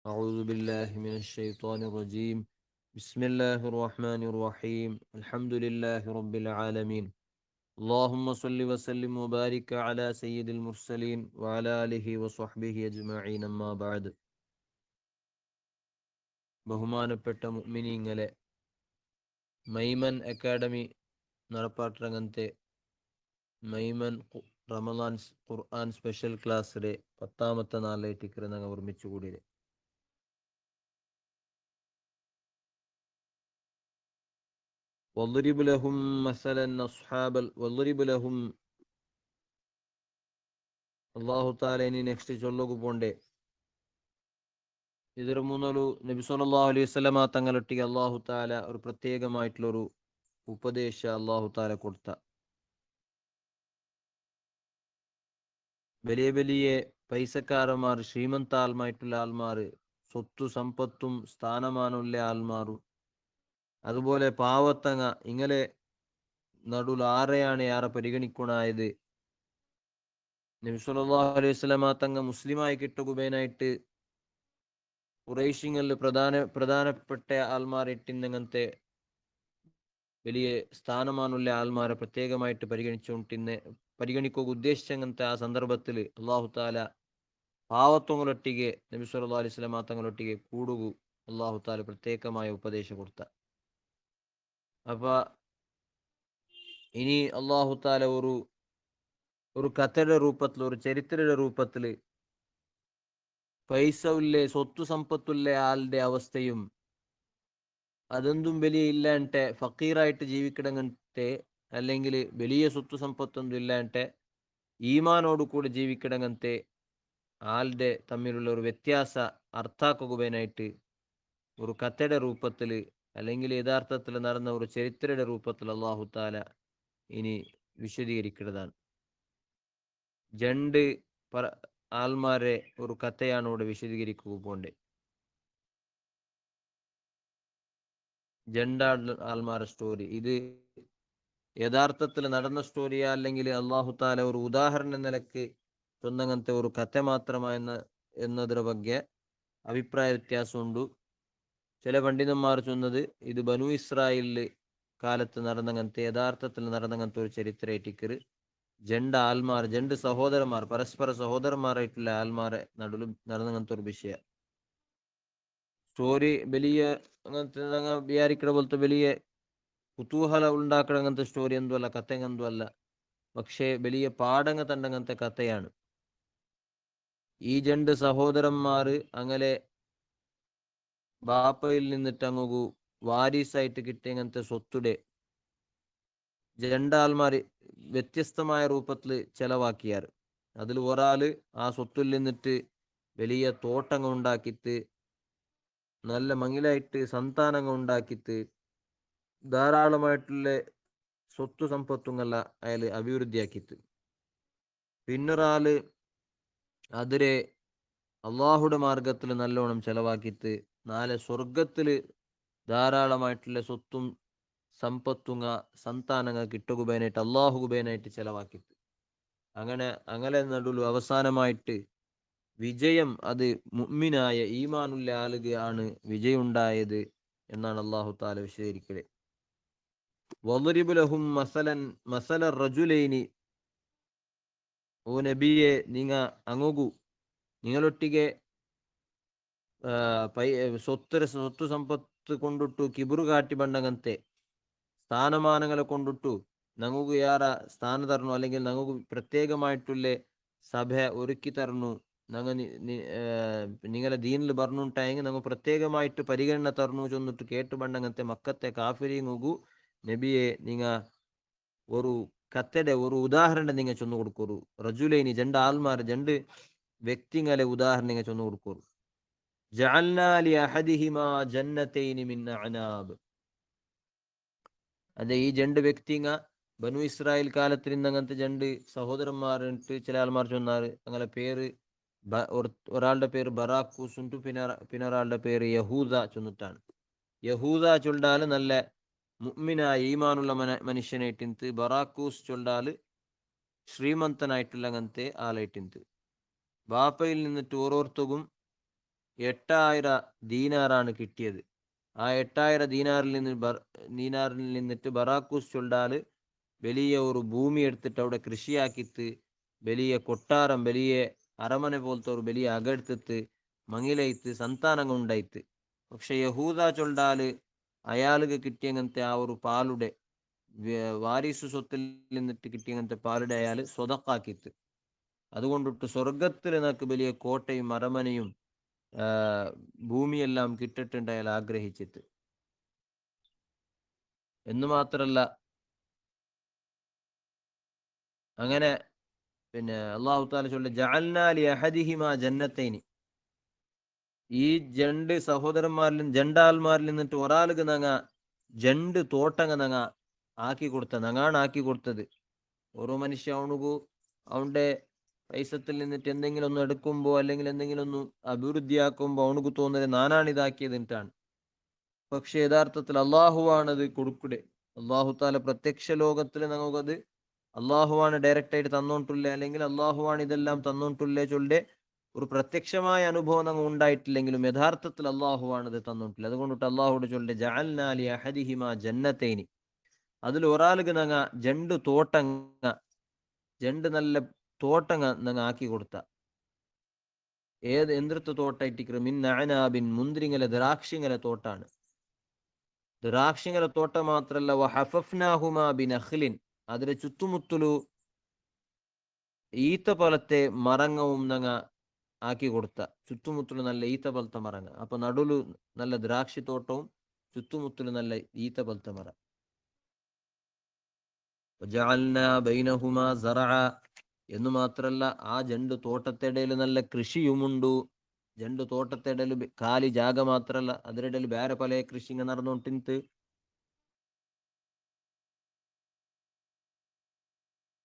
أعوذ بالله من الشيطان الرجيم. بسم الله الرحمن الرحيم. الحمد لله رب العالمين. اللهم صل وسلم وبارك على سيد المرسلين وعلى آله وصحبه أجمعين أما بعد. ബഹുമാനപ്പെട്ട മുഅ്മിനീങ്ങളെ, Maiman academy നടപ്പാട്ടരംഗത്തെ Maiman Ramadan ഖുർആൻ special ക്ലാസ്സിലെ 10ാമത്തെ നാളായിട്ട് ഞങ്ങൾ ഒരുമിച്ചുകൂടിയത്. واضرب لهم مثلا واضرب لهم അള്ളാഹു താല ഇനി നെക്സ്റ്റ് ചൊല്ലുക പോണ്ടേ. ഇതിന് മൂന്നൊരു നബി സല്ലല്ലാഹു അലൈഹി വസല്ലമ തങ്ങളൊട്ടിಗೆ അള്ളാഹു താല ഒരു പ്രത്യേകമായിട്ടുള്ളൊരു ഉപദേശ അള്ളാഹു താല കൊടുത്ത. വലിയ വലിയ പൈസക്കാരന്മാർ, ശ്രീമന്താൽമായിട്ടുള്ള ആൾമാർ, സ്വത്തു സമ്പത്തും സ്ഥാനമാനമുള്ള ആൾമാരും, അതുപോലെ പാവത്തങ്ങ ഇങ്ങനെ നടുൽ ആരെയാണ് ആരെ പരിഗണിക്കണായത്. നബി സല്ലല്ലാഹു അലൈഹി വസല്ലമ തങ്ങൾ മുസ്ലിമായി കിട്ടുകയായിട്ട് ഖുറൈശിങ്ങളിൽ പ്രധാനപ്പെട്ട ആൾമാരിട്ടിന്നങ്ങനത്തെ വലിയ സ്ഥാനമാനുള്ള ആൾമാരെ പ്രത്യേകമായിട്ട് പരിഗണിക്കുക ഉദ്ദേശിച്ചങ്ങനത്തെ ആ സന്ദർഭത്തിൽ അള്ളാഹു താല പാവത്വങ്ങളൊട്ടിಗೆ നബി സല്ലല്ലാഹു അലൈഹി വസല്ലമ തങ്ങളൊട്ടിಗೆ കൂടുകു അള്ളാഹു താല പ്രത്യേകമായ ഉപദേശം കൊടുത്ത. അപ്പൊ ഇനി അള്ളാഹു താല ഒരു കഥയുടെ രൂപത്തിൽ, ഒരു ചരിത്രയുടെ രൂപത്തിൽ പൈസ ഉള്ള സ്വത്ത് സമ്പത്തുള്ള ആളുടെ അവസ്ഥയും, അതെന്തും വലിയ ഇല്ലാണ്ടെ ഫക്കീറായിട്ട് ജീവിക്കിടങ്ങട്ടെ, അല്ലെങ്കിൽ വലിയ സ്വത്ത് സമ്പത്തൊന്നും ഇല്ലാണ്ടെ ഈമാനോട് കൂടി ജീവിക്കിടങ്ങത്തെ ആളുടെ തമ്മിലുള്ള ഒരു വ്യത്യാസ അർത്ഥാക്കുകയായിട്ട് ഒരു കഥയുടെ രൂപത്തിൽ, അല്ലെങ്കിൽ യഥാർത്ഥത്തിൽ നടന്ന ഒരു ചരിത്രയുടെ രൂപത്തിൽ അള്ളാഹു താല ഇനി വിശദീകരിക്കുന്നതാണ്. രണ്ട് ആൾമാരെ ഒരു കഥയാണ് ഇവിടെ വിശദീകരിക്കുക പോണ്ടേ. ആൾമാരെ സ്റ്റോറി ഇത് യഥാർത്ഥത്തിൽ നടന്ന സ്റ്റോറിയാ, അല്ലെങ്കിൽ അള്ളാഹു താല ഒരു ഉദാഹരണ നിലക്ക് ചൊന്നങ്ങനത്തെ ഒരു കഥ എന്നതിന്റെ ಬಗ್ಗೆ അഭിപ്രായ വ്യത്യാസമുണ്ട്. ചില പണ്ഡിതന്മാർ ചൊന്നത് ഇത് ബനു ഇസ്രായേലില് കാലത്ത് നടന്നങ്ങനത്തെ, യഥാർത്ഥത്തിൽ നടന്നങ്ങനത്തെ ഒരു ചരിത്രമായിട്ടിക്കറ് രണ്ട് സഹോദരന്മാർ, പരസ്പര സഹോദരന്മാരായിട്ടുള്ള ആൽമാരെ നടുലും നടന്നങ്ങനത്തെ ഒരു വിഷയ സ്റ്റോറി. വലിയ അങ്ങനത്തെ വിചാരിക്കണ പോലത്തെ വലിയ കുതൂഹല ഉണ്ടാക്കണ അങ്ങനത്തെ സ്റ്റോറി എന്തും അല്ല, കഥ എന്തും അല്ല. പക്ഷേ വലിയ പാടങ്ങ തണ്ടങ്ങനത്തെ കഥയാണ്. ഈ രണ്ട് സഹോദരന്മാര് അങ്ങനെ ബാപ്പയിൽ നിന്നിട്ട് അങ്ങു വാരീസായിട്ട് കിട്ടിയ അങ്ങനത്തെ സ്വത്തുടെ രണ്ടാൾമാര് വ്യത്യസ്തമായ രൂപത്തിൽ ചെലവാക്കിയാറ്. അതിൽ ഒരാള് ആ സ്വത്തിൽ നിന്നിട്ട് വലിയ തോട്ടങ്ങൾ ഉണ്ടാക്കിയിട്ട്, നല്ല മങ്ങിലായിട്ട് സന്താനങ്ങൾ ഉണ്ടാക്കിയിട്ട്, ധാരാളമായിട്ടുള്ള സ്വത്ത് സമ്പത്തുങ്ങല്ല അയാൾ അഭിവൃദ്ധിയാക്കിയിട്ട്, പിന്നൊരാള് അതിരെ അള്ളാഹുടെ മാർഗത്തിൽ നല്ലോണം ചെലവാക്കിയിട്ട് നാളെ സ്വർഗത്തില് ധാരാളമായിട്ടുള്ള സ്വത്തും സമ്പത്തുങ്ങ സന്താനങ്ങൾ കിട്ടുകുബേനായിട്ട് അള്ളാഹു കുബേനായിട്ട് ചെലവാക്കിയിട്ട്, അങ്ങനെ നടുവിൽ അവസാനമായിട്ട് വിജയം അത് മുഅ്മിനായ ഈമാനുള്ള ആളുകയാണ് വിജയം ഉണ്ടായത് എന്നാണ് അള്ളാഹു താല വിശദീകരിക്കല്. വളരിബ് ലഹും മസല റജുലൈനി, ഓ നബിയെ നിങ്ങളൊട്ടിಗೆ സ്വത്ത് സമ്പത്ത് കൊണ്ടിട്ടു കിബുറ് കാട്ടി ബണ്ടങ്ങಂತೆ സ്ഥാനമാനങ്ങളെ കൊണ്ടിട്ടു നമുക്ക് യാറ സ്ഥാന തരണു, അല്ലെങ്കിൽ നമുക്ക് പ്രത്യേകമായിട്ടുള്ള സഭ ഒരുക്കി തരണു, നിങ്ങളെ ദീനിൽ പറഞ്ഞുണ്ടായെങ്കിൽ നമുക്ക് പ്രത്യേകമായിട്ട് പരിഗണന തരണു ചെന്നിട്ട് കേട്ട് ബണ്ടങ്ങಂತೆ മക്കത്തെ കാഫിരിങ്ങു നബിയെ ഒരു കത്തയുടെ ഒരു ഉദാഹരണം നിങ്ങൾ ചൊന്നു കൊടുക്കൊരു. റജുലൈനി രണ്ട് വ്യക്തിങ്ങളെ ഉദാഹരണം ചൊന്നു കൊടുക്കൊരു. ജഅൽനാ ലി അഹദിഹിമാ ജന്നതൈനി മിൻ അഅനാബ്. അതെ, ഈ രണ്ട് വ്യക്തിങ്ങ ബനു ഇസ്രായേൽ കാലത്തിൽ നിന്ന് അങ്ങനത്തെ രണ്ട് സഹോദരന്മാരുണ്ട്. ചില ആൾമാർ ചൊന്നാറ് അങ്ങനെ പേര്. ഒരാളുടെ പേര് ബറാക്കൂസ് ഉണ്ട്, പിന്നെ ഒരാളുടെ പേര് യഹൂദ ചൊന്നിട്ടാണ്. യഹൂദ ചൊല്ലാല് നല്ല മുഅ്മിനായ ഈമാനുള്ള മനുഷ്യനായിട്ടിന്ത്. ബറാക്കൂസ് ചൊല്ലാല് ശ്രീമന്തനായിട്ടുള്ള അങ്ങനത്തെ ആളായിട്ടിന്ത്. ബാപ്പയിൽ നിന്നിട്ട് ഓരോരുത്തരും 8000 ദീനാറാണ് കിട്ടിയത്. ആ 8000 ദീനാറിൽ നിന്നിട്ട് ബറാക്കൂസ് ചൊല്ലാല് വലിയ ഒരു ഭൂമി എടുത്തിട്ട് അവിടെ കൃഷിയാക്കിത്ത് വലിയ കൊട്ടാരം, വലിയ അരമനെ പോലത്തെ ഒരു വലിയ അകെടുത്തിട്ട് മങ്ങിലയിത്ത് സന്താനങ്ങൾ ഉണ്ടായിത്ത്. പക്ഷെ യഹൂദ ചൊല്ലാല് അയാൾക്ക് കിട്ടിയങ്ങനത്തെ ആ ഒരു പാലുടെ വാരിസു സ്വത്തിൽ നിന്നിട്ട് കിട്ടിയങ്ങനത്തെ പാലുടെ അയാൾ സ്വതക്കാക്കിത്ത്. അതുകൊണ്ടിട്ട് സ്വർഗത്തിൽ നിനക്ക് വലിയ കോട്ടയും അരമനയും ഭൂമിയെല്ലാം കിട്ടിട്ടുണ്ട് അയാൾ ആഗ്രഹിച്ചിട്ട്. എന്ന് മാത്രല്ല, അങ്ങനെ പിന്നെ അള്ളാഹു താല ചൊല്ലി ജഅൽനാ ലി അഹദിഹിമാ ജന്നത്തൈനി, ഈ രണ്ട് സഹോദരന്മാരിലും രണ്ടാൾമാരിൽ നിന്നിട്ട് ഒരാൾക്ക് നങ്ങ രണ്ട് തോട്ടങ്ങ നങ്ങ ആക്കി കൊടുത്ത നങ്ങാണ് ആക്കി കൊടുത്തത്. ഓരോ മനുഷ്യ അവനുകു അവന്റെ പൈസത്തിൽ നിന്നിട്ട് എന്തെങ്കിലും ഒന്ന് എടുക്കുമ്പോ അല്ലെങ്കിൽ എന്തെങ്കിലും ഒന്ന് അഭിവൃദ്ധിയാക്കുമ്പോ അവനുക്ക് തോന്നുന്നത് നാനാണ് ഇതാക്കിയത് എന്നിട്ടാണ്. പക്ഷെ യഥാർത്ഥത്തിൽ അള്ളാഹുവാണത് കൊടുക്കുടെ. അള്ളാഹു താല പ്രത്യക്ഷ ലോകത്തിൽ നമുക്കത് അള്ളാഹുവാണ് ഡയറക്റ്റ് ആയിട്ട് തന്നോണ്ടില്ലേ, അല്ലെങ്കിൽ അള്ളാഹുവാണ് ഇതെല്ലാം തന്നോണ്ടില്ലേ ചൊല്ലെ ഒരു പ്രത്യക്ഷമായ അനുഭവം നമ്മൾ ഉണ്ടായിട്ടില്ലെങ്കിലും യഥാർത്ഥത്തിൽ അള്ളാഹുവാണ് ഇത് തന്നോട്ടില്ല. അതുകൊണ്ടിട്ട് അള്ളാഹുടെ ചൊല്ലെ ജഅൽനാ ലി അഹദിഹിമാ ജന്നത്തൈനി, അതിൽ ഒരാൾക്ക് നങ്ങ രണ്ട് തോട്ടങ്ങ, രണ്ട് നല്ല തോട്ടങ്ങ നങ്ങ ആക്കി കൊടുത്ത. ഏത് എന്തിർത്ത് തോട്ട ഇട്ടിക്കറ് മിൻ അഅനാബിൻ, മുന്തിരിങ്ങല ദ്രാക്ഷിങ്ങല തോട്ടാണ്. ദ്രാക്ഷിങ്ങല തോട്ട മാത്രല്ല വഹഫഫ്നാഹുമാ ബിനഖ്ലിൻ, അതിലെ ചുറ്റുമുത്തലു ഈത്ത പോലത്തെ മരങ്ങവും നങ്ങ ആക്കി കൊടുത്ത. ചുറ്റുമുത്തലു നല്ല ഈത്ത പോലത്തെ മരങ്ങ, അപ്പൊ നടുലു നല്ല ദ്രാക്ഷി തോട്ടവും ചുറ്റുമുത്തലു നല്ല ഈത്ത പോലത്തെ മരം. വജഅൽനാ ബൈനഹുമാ സറഅ, എന്ന് മാത്രല്ല ആ രണ്ട് തോട്ടത്തിടയിൽ നല്ല കൃഷിയുമുണ്ടു. രണ്ട് തോട്ടത്തിടയിൽ കാലി ജാഗ മാത്രല്ല, അതിനിടയിൽ വേറെ പല കൃഷി ഇങ്ങനെ നടന്നുകൊണ്ടിട്ട്.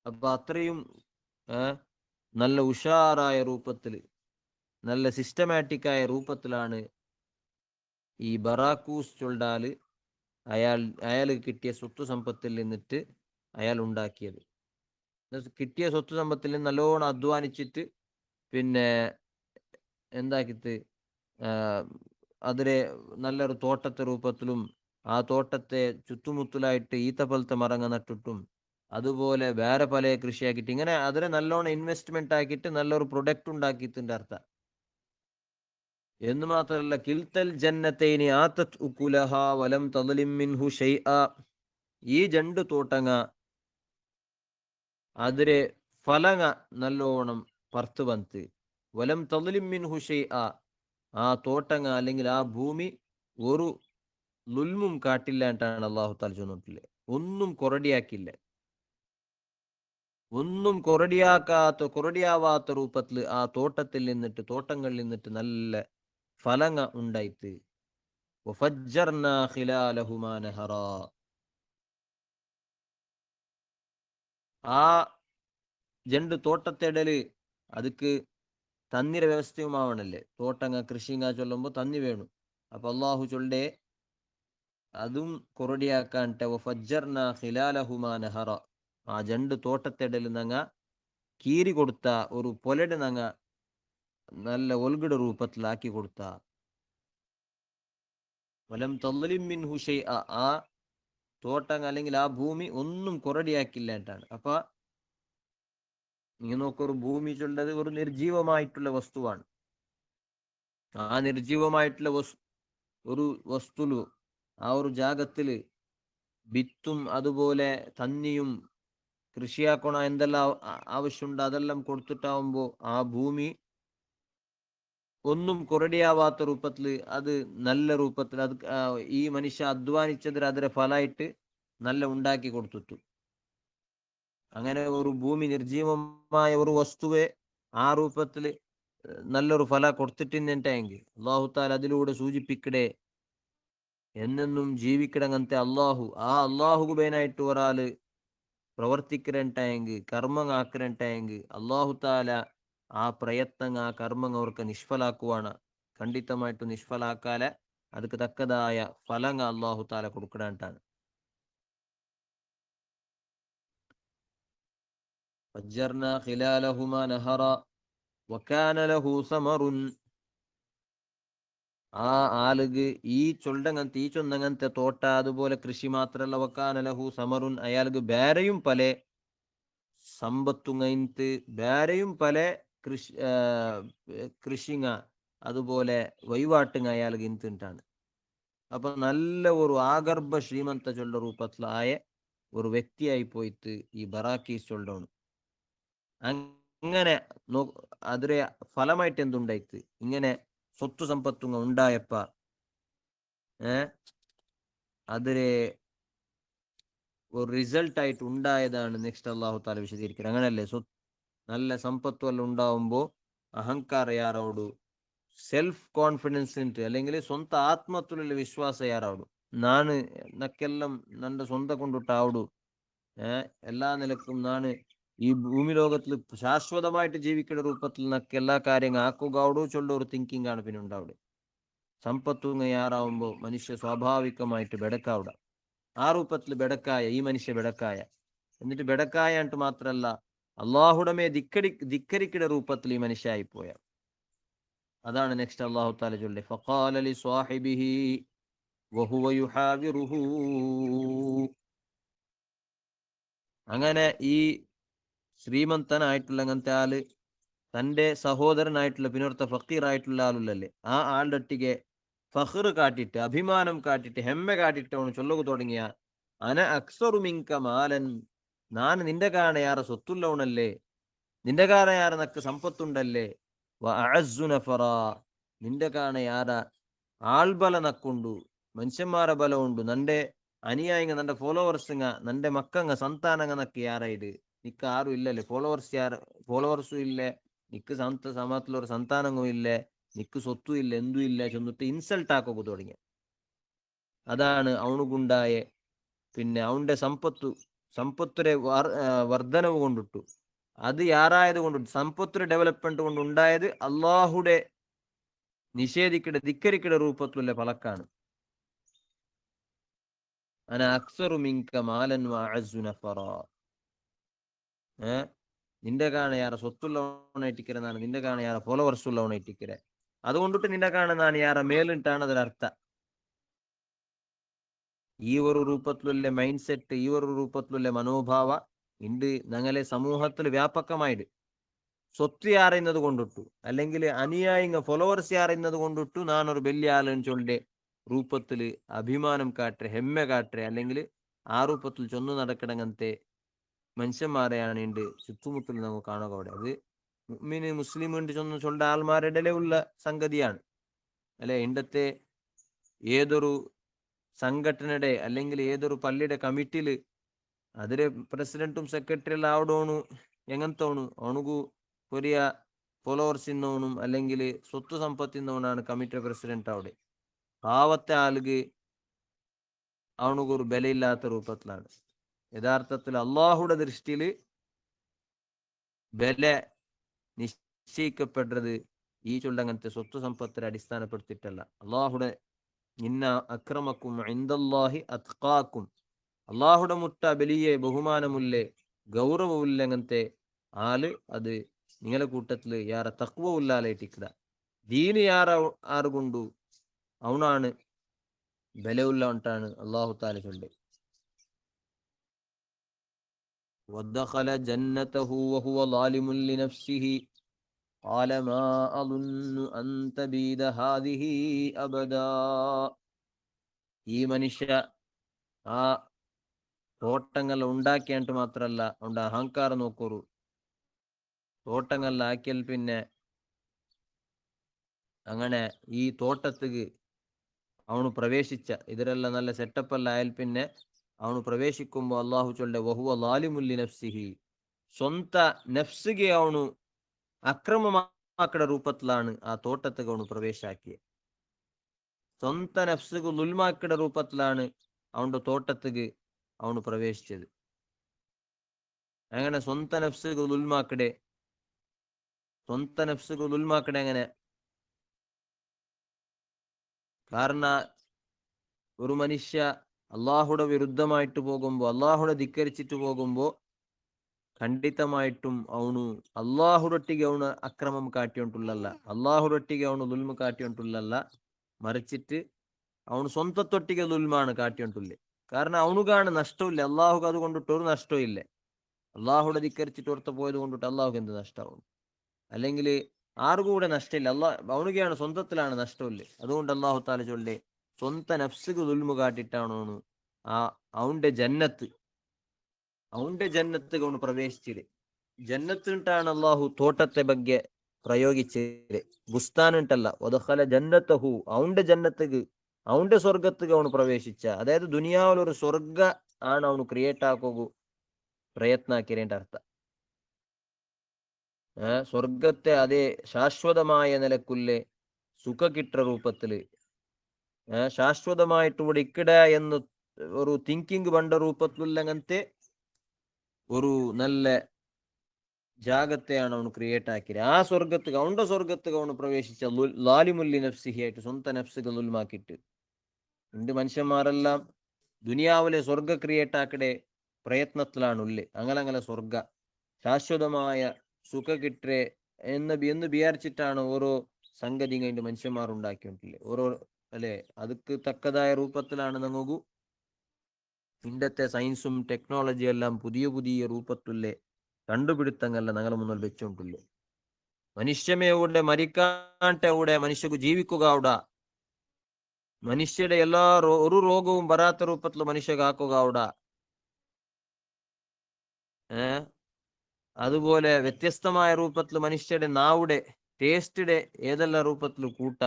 അപ്പൊ അത്രയും നല്ല ഉഷാറായ രൂപത്തിൽ, നല്ല സിസ്റ്റമാറ്റിക് ആയ രൂപത്തിലാണ് ഈ ബറാക്കൂസ് ചൊല്ലാല് അയാൾക്ക് കിട്ടിയ സ്വത്ത് സമ്പത്തിൽ നിന്നിട്ട് അയാൾ ഉണ്ടാക്കിയത്. കിട്ടിയ സ്വത്ത് സമ്പത്തിൽ നിന്ന് നല്ലോണം അധ്വാനിച്ചിട്ട് പിന്നെ എന്താക്കിത്ത് അതിലെ നല്ലൊരു തോട്ടത്തെ രൂപത്തിലും ആ തോട്ടത്തെ ചുറ്റുമുത്തലായിട്ട് ഈത്തപ്പലത്തെ മരങ്ങ നട്ടിട്ടും അതുപോലെ വേറെ പല കൃഷിയാക്കിയിട്ട് ഇങ്ങനെ അതിനെ നല്ലോണം ഇൻവെസ്റ്റ്മെന്റ് ആക്കിയിട്ട് നല്ലൊരു പ്രൊഡക്റ്റ് ഉണ്ടാക്കിയിട്ടുണ്ട് അർത്ഥം. എന്ന് മാത്രമല്ല കിൽത്തൽ ജന്നത്തൈനി ആതത് ഉകുലഹ വലം തദ്ലിം മിൻഹു ഷൈഅ, ഈ രണ്ട് തോട്ടങ്ങ അതിരെ ഫലങ്ങ നല്ലോണം പർത്ത് വന്ന് വലം തദ്ലിം മിൻഹു ഷൈഅ, ആ തോട്ടങ്ങ അല്ലെങ്കിൽ ആ ഭൂമി ഒരു ലുൽമും കാട്ടില്ല എന്നിട്ടാണ് അള്ളാഹു താല ചൊന്നിട്ടില്ലേ. ഒന്നും കൊറടിയാക്കില്ല, ഒന്നും കൊറടിയാവാത്ത രൂപത്തിൽ ആ തോട്ടത്തിൽ നിന്നിട്ട് തോട്ടങ്ങളിൽ നിന്നിട്ട് നല്ല ഫലങ്ങ ഉണ്ടായിട്ട്. വഫജ്ജർനാ ഖിലാലഹുമാ നഹറാ, ആ രണ്ട് തോട്ടത്തിടല് அதுக்கு തന്നിര വ്യവസ്ഥയുമാവണല്ലേ. തോട്ടങ്ങ കൃഷിങ്ങ ചൊല്ലുമ്പോ തന്നി വേണം. അപ്പൊ അള്ളാഹു ചൊല്ലേ അതും കൊറടിയാക്കാൻട്ടെ വഫജ്ജർനാ ഖിലാലഹുമാ നഹറ, ആ രണ്ട് തോട്ടത്തിടല് നങ്ങ കീറി കൊടുത്ത ഒരു പൊലട് നങ്ങ നല്ല ഒൽഗട രൂപത്തിലാക്കി കൊടുത്ത. വലം തദ്ലിം മിൻഹു ഷൈഅ, ആ തോട്ടങ്ങ അല്ലെങ്കിൽ ആ ഭൂമി ഒന്നും കൊറടിയാക്കില്ല എന്നിട്ടാണ്. അപ്പൊ നീ നോക്കൊരു ഭൂമി ചൊല്ലത് ഒരു നിർജീവമായിട്ടുള്ള വസ്തുവാണ്. ആ നിർജീവമായിട്ടുള്ള ഒരു വസ്തുലു ആ ഒരു ജാഗത്തില് വിത്തും അതുപോലെ തന്നിയും കൃഷിയാക്കണ എന്തെല്ലാം ആവശ്യമുണ്ട് അതെല്ലാം കൊടുത്തിട്ടാവുമ്പോ ആ ഭൂമി ഒന്നും കൊറടിയാവാത്ത രൂപത്തില് അത് നല്ല രൂപത്തിൽ അത് ഈ മനുഷ്യ അധ്വാനിച്ചതിൽ അതിരെ ഫലമായിട്ട് നല്ല ഉണ്ടാക്കി കൊടുത്തിട്ടു. അങ്ങനെ ഒരു ഭൂമി നിർജീവമായ ഒരു വസ്തുവെ ആ രൂപത്തില് നല്ലൊരു ഫല കൊടുത്തിട്ടുണ്ടെങ്കിൽ അള്ളാഹു താല അതിലൂടെ സൂചിപ്പിക്കടേ എന്നെന്നും ജീവിക്കടങ്ങനത്തെ അള്ളാഹു, ആ അള്ളാഹുക്ക് ബേനായിട്ട് ഒരാള് പ്രവർത്തിക്കരണ്ടായെങ്കിൽ കർമ്മ ആക്കരണ്ടായെങ്കിൽ അള്ളാഹു താല ആ പ്രയത്നങ്ങ ആ കർമ്മങ്ങ അവർക്ക് നിഷ്ഫലാക്കുവാണ്. ಖಂಡಿತമായിട്ട് നിഷ്ഫലാക്കാലെ ಅದಕ್ಕೆ തക്കതായ ഫലങ്ങ അള്ളാഹു താല കൊടുക്കണായിട്ടാണ്. فجرنا خلالهما نهرا وكان له ثمر, ആ ആളുക്ക് ഈ ചൊല്ലങ്ങനത്തെ ഈ ചൊന്നങ്ങനത്തെ തോട്ട അതുപോലെ കൃഷി മാത്രല്ല വക്കാനലഹു സമറുൻ അയാൾക്ക് വേറെയും പല സമ്പത്തും കഴിഞ്ഞിട്ട് വേറെയും പല കൃഷി കൃഷിങ്ങ അതുപോലെ വഴിവാട്ടുങ്ങ അയാൾക്ക് ഇന്നിട്ടാണ്. അപ്പൊ നല്ല ഒരു ആഗർഭ ശ്രീമಂತ ചൊല്ല രൂപത്തിലായ ഒരു വ്യക്തിയായി പോയിട്ട് ഈ ബറാക്കീസ് ചൊല്ലണം. അങ്ങനെ അതിരെ ഫലമായിട്ട് എന്തുണ്ടായിട്ട് ഇങ്ങനെ സ്വത്ത് സമ്പത്തും ഉണ്ടായപ്പ അതിരെ ഒരു റിസൾട്ട് ആയിട്ട് ഉണ്ടായതാണ് നെക്സ്റ്റ് അള്ളാഹു താല വിശദീകരിക്കുന്നത്. അങ്ങനല്ലേ നല്ല സമ്പത്തും എല്ലാം ഉണ്ടാവുമ്പോ അഹങ്കാര യാരോട് സെൽഫ് കോൺഫിഡൻസ് ഉണ്ട്, അല്ലെങ്കിൽ സ്വന്തം ആത്മത്തിലുള്ള വിശ്വാസം യാരോട് നാണ് നക്കെല്ലാം നന്റെ സ്വന്തം കൊണ്ടിട്ടാവടു എല്ലാ നിലക്കും നാണ് ഈ ഭൂമി ലോകത്തിൽ ശാശ്വതമായിട്ട് ജീവിക്കുന്ന രൂപത്തിൽ നക്ക് എല്ലാ കാര്യങ്ങൾ ആക്കുകയോടു ചൊല്ല ഒരു തിങ്കിങ് ആണ് പിന്നെ ഉണ്ടാവുക. സമ്പത്തുങ്ങ യാറാവുമ്പോ മനുഷ്യ സ്വാഭാവികമായിട്ട് ബെടക്കാവിട ആ രൂപത്തിൽ ബെടക്കായ ഈ മനുഷ്യ ബെടക്കായ എന്നിട്ട് ബെടക്കായ എന്നിട്ട് മാത്രല്ല അള്ളാഹുടമേ ധിക്കരിക്കുന്ന രൂപത്തിൽ ഈ മനുഷ്യ ആയിപ്പോയ. അതാണ് നെക്സ്റ്റ് അള്ളാഹു താല ചൊല്ലി ഫഖാല ലി സ്വാഹിബിഹി വഹുവ യുഹാവിറുഹു. അങ്ങനെ ഈ ശ്രീമന്തനായിട്ടുള്ള അങ്ങനത്തെ ആള് തന്റെ സഹോദരനായിട്ടുള്ള പിന്നൊരുത്ത ഫക്കീറായിട്ടുള്ള ആളുള്ളല്ലേ ആ ആളുടെ ഒട്ടിಗೆ ഫഹ്റ് കാട്ടിട്ട് അഭിമാനം കാട്ടിട്ട് ഹെമ്മ കാട്ടിട്ട് അവന് ചൊല്ലുക തുടങ്ങിയ അന അക്സറു മിങ്ക മാലൻ, ഞാൻ നിന്റെ കാരണ യാറ സ്വത്തുള്ളവണല്ലേ, നിന്റെ കാരണം യാറ നക്ക് സമ്പത്തുണ്ടല്ലേ, വഅസ്സു നഫറ, നിന്റെ കാരണം യാറ ആൾബല നക്കുണ്ടു മനുഷ്യന്മാരെ ബലമുണ്ട്, നന്റെ അനുയായിങ്ങ നന്റെ ഫോളോവേഴ്സുങ്ങ നന്റെ മക്കങ്ങ സന്താനങ്ങ നക്ക് യാറായിട് നിക്ക് ആരും ഇല്ലല്ലേ ഫോളോവേഴ്സും ഇല്ലേ, നിക്ക് സമത്തിലൊരു സന്താനങ്ങളും ഇല്ലേ, നിക്ക് സ്വത്തും ഇല്ല എന്തും ഇല്ല ചെന്നിട്ട് ഇൻസൾട്ട് ആക്കുക തുടങ്ങി. അതാണ് അവനുകുണ്ടായ പിന്നെ അവന്റെ സമ്പത്തുരെ വർധനവ് കൊണ്ടിട്ടു. അത് യാറായത് കൊണ്ട് സമ്പത്തുര ഡെവലപ്മെന്റ് കൊണ്ട് ഉണ്ടായത് അള്ളാഹുടെ നിഷേധിക്കയുടെ ധിക്കരിക്കയുടെ രൂപത്തിലുള്ള ഫലക്കാണ്. അന അക്സറു മിങ്ക മാലൻ വഅസ്സു നഫറ. നിന്റെ കാണ യാറ സ്വത്തുള്ളവണായിട്ടിക്കരെന്നാണ്, നിന്റെ കാണ യാറ ഫോളോവേഴ്സ് ഉള്ളവണായിട്ടിക്കരെ, അതുകൊണ്ടിട്ട് നിന്റെ കാണുന്നതാണ് യാറ മേലിട്ടാണ് അതിലർത്ഥ. ഈ ഒരു രൂപത്തിലുള്ള മൈൻഡ് സെറ്റ്, ഈ ഒരു രൂപത്തിലുള്ള മനോഭാവ ഇണ്ട് ഞങ്ങളെ സമൂഹത്തിൽ വ്യാപകമായിട്ട്. സ്വത്ത് അറിയുന്നത് കൊണ്ടിട്ടു അല്ലെങ്കിൽ അനുയായിങ്ങ ഫോളോവേഴ്സ് അറിയുന്നത് കൊണ്ടിട്ടു നാനൊരു വലിയ ആളെന്ന് ചൊല്ലെ രൂപത്തില് അഭിമാനം കാട്ടെ ഹെമ്മ കാട്ടെ അല്ലെങ്കിൽ ആ രൂപത്തിൽ ചൊന്നു നടക്കണങ്ങനത്തെ മനുഷ്യന്മാരെയാണ് ഉണ്ട് ചുറ്റുമുട്ടിൽ നമുക്ക് കാണുക. അവിടെ അത് മുഅ്മിന് മുസ്ലിം ഉണ്ട് ചൊന്നു ചൊല്ല ആൾമാരുടെ ഉള്ള സംഗതിയാണ് അല്ലെ. ഇണ്ടത്തെ ഏതൊരു സംഘടനയുടെ അല്ലെങ്കിൽ ഏതൊരു പള്ളിയുടെ കമ്മിറ്റിയില് അതിലെ പ്രസിഡന്റും സെക്രട്ടറി എല്ലാം ആവടോണു എങ്ങനത്തോണു അവണുകു കൊറിയ ഫോളോവേഴ്സ് ഇന്നോണും അല്ലെങ്കിൽ സ്വത്ത് സമ്പത്തിന്നോണാണ് കമ്മിറ്റി പ്രസിഡന്റ്. അവിടെ പാവത്തെ ആളുക്ക് അവണുകൊരു ബലയില്ലാത്ത രൂപത്തിലാണ്. യഥാർത്ഥത്തിൽ അള്ളാഹുടെ ദൃഷ്ടിയിൽ ബല നിശ്ചയിക്കപ്പെട്ടത് ഈ ചൊല്ലങ്ങനത്തെ സ്വത്ത് സമ്പത്തിനെ അടിസ്ഥാനപ്പെടുത്തിയിട്ടല്ല. അള്ളാഹുടെ ഇന്ന അക്രമക്കും ഇൻദല്ലാഹി അത്ഖാക്കും, അള്ളാഹുടെ മുട്ട ബലിയെ ബഹുമാനമുല്ലേ ഗൗരവമില്ലങ്ങനത്തെ ആള് അത് നിങ്ങളെ കൂട്ടത്തില് യാറ തക്വ ഉല്ലാലേറ്റിക്കട ദീന് യാറ ആറുകൊണ്ടു അവനാണ് ബലവുള്ള ഉണ്ടാണ് അള്ളാഹു താല ചൊല്ലി. വദ്ദഖല ജന്നതഹു വഹുവ ളാലിമുൻ ലിനഫ്സിഹി ഖാല മാ അളുന്നു അൻ തബീദ ഹാദിഹി അബദാ. ഈ മനുഷ്യ ആ തോട്ടങ്ങൾ ഉണ്ടാക്കിയിട്ട് മാത്രല്ല അവന്റെ അഹങ്കാരം നോക്കൂറു. തോട്ടങ്ങളിലാക്കിയാൽ പിന്നെ അങ്ങനെ ഈ തോട്ടത്തിക്ക് അവನು പ്രവേശിച്ച ഇതിരെല്ലാം നല്ല സെറ്റപ്പ് എല്ലാം ആയാൽ പിന്നെ അവನು പ്രവേശിക്കുമ്പോൾ അള്ളാഹു ചൊല്ലെ വഹുവ ളാലിമുല്ലി നഫ്സിഹി, സ്വന്ത നഫ്സിಗೆ ಅವನು അക്രമമാക്കട രൂപത്തിലാണ് ആ തോട്ടത്തിക്ക് അവನು പ്രവേശാക്കിയത്. സ്വന്ത നഫ്സിക്ക് ലുൽമാക്കട രൂപത്തിലാണ് അവന്റെ തോട്ടത്തിക്ക് അവನು പ്രവേശിച്ചത്. അങ്ങനെ സ്വന്ത നഫ്സിക്ക് ലുൽമാക്കടെ അങ്ങനെ. കാരണം ഒരു മനുഷ്യ അള്ളാഹുടെ വിരുദ്ധമായിട്ട് പോകുമ്പോ അള്ളാഹുടെ ധിക്കരിച്ചിട്ട് പോകുമ്പോ ಖಂಡಿತമായിട്ടും ಅವನು ಅಲ್ಲಾಹುರೊಟ್ಟಿಗೆ ಅವನು ಅಕ್ರಮಂ ಕಾಟಿಯುಂಟುಳ್ಳಲ್ಲ, ಅಲ್ಲಾಹುರೊಟ್ಟಿಗೆ ಅವನು ದುಲ್ಮು ಕಾಟಿಯುಂಟುಳ್ಳಲ್ಲ, ಮರಚಿಟ್ಟು ಅವನು ಸ್ವಂತತ್ತೊಟ್ಟಿಗೆ ದುಲ್ಮಾನು ಕಾಟಿಯುಂಟುಲ್ಲೆ. കാരണം അവനുകാണ് നഷ്ടമില്ല, അള്ളാഹുക്ക് അതുകൊണ്ടിട്ട് ഒരു നഷ്ടവും ഇല്ല. അള്ളാഹുടെ ധിക്കരിച്ചിട്ട് ഓർത്ത് പോയത് കൊണ്ടിട്ട് അള്ളാഹുക്ക് എന്ത് നഷ്ടമാവും? അല്ലെങ്കിൽ ആർക്കും കൂടെ നഷ്ടമില്ല, അവനുകയാണ് സ്വന്തത്തിലാണ് നഷ്ടമില്ല. അതുകൊണ്ട് അള്ളാഹു താല ചൊല്ലേ സ്വന്തം നഫ്സുക്ക് ദുൽമു കാട്ടിട്ടാണോ ആ അവന്റെ ജന്നത്ത് അവನು പ്രവേശിച്ചിര്. ജന്നത്തിട്ടാണ് അള്ളാഹു തോട്ടത്തെ ಬಗ್ಗೆ പ്രയോഗിച്ചിര്. ബുസ്താനിട്ടല്ല, ഒതഖല ജന്നത്തഹു, അവന്റെ ജന്നത്തുക്ക് അവന്റെ സ്വർഗത്തുക്ക് അവನು പ്രവേശിച്ച. അതായത് ദുനിയാവിലൊരു സ്വർഗ ആണ് അവನು ക്രിയേറ്റ് ആക്കൂ പ്രയത്ന ആക്കിരേണ്ട അർത്ഥ. സ്വർഗത്തെ അതേ ശാശ്വതമായ നിലക്കുlle സുഖ കിട്ടുന്ന രൂപത്തില്, ശാശ്വതമായിട്ട് ഇവിടെ ഇക്കടെ എന്ന് ഒരു തിങ്കിങ് പണ്ട രൂപത്തിലുള്ളങ്ങനത്തെ ഒരു നല്ല ജാഗത്തെയാണ് അവನು ക്രിയേറ്റ് ആക്കിയത്. ആ സ്വർഗത്തുക്ക് അവന്റെ സ്വർഗത്തുക്ക് അവന് പ്രവേശിച്ച ലാലിമുല്ലി നഫ്സിഹി ആയിട്ട് സ്വന്തം നഫ്സുകൾ ലുൽമാക്കിയിട്ട് രണ്ട് മനുഷ്യന്മാരെല്ലാം ദുനിയാവിലെ സ്വർഗ ക്രിയേറ്റ് ആക്കടെ പ്രയത്നത്തിലാണുള്ളേ. അങ്ങനെ സ്വർഗ ശാശ്വതമായ സുഖ കിട്ടേ എന്ന് വിചാരിച്ചിട്ടാണ് ഓരോ സംഗതി കഴിഞ്ഞ് മനുഷ്യന്മാർ ഉണ്ടാക്കിയിട്ടില്ലേ ഓരോ, അല്ലെ? അതുക്ക് തക്കതായ രൂപത്തിലാണ് നമുക്ക് ഇന്നത്തെ സയൻസും ടെക്നോളജിയും എല്ലാം പുതിയ പുതിയ രൂപത്തിലെ കണ്ടുപിടുത്തങ്ങളെല്ലാം ഞങ്ങളുടെ മുന്നിൽ വെച്ചുകൊണ്ടില്ലേ. മനുഷ്യമേ ഇവിടെ മരിക്കാട്ടെ, ഇവിടെ മനുഷ്യക്ക് ജീവിക്കുക, അവിടെ മനുഷ്യരുടെ എല്ലാ ഒരു രോഗവും വരാത്ത രൂപത്തിൽ മനുഷ്യക്ക് ആക്കുക അവിടെ. അതുപോലെ വ്യത്യസ്തമായ രൂപത്തിൽ മനുഷ്യരുടെ നാവുടെ ടേസ്റ്റിടെ ഏതെല്ലാം രൂപത്തിൽ കൂട്ട,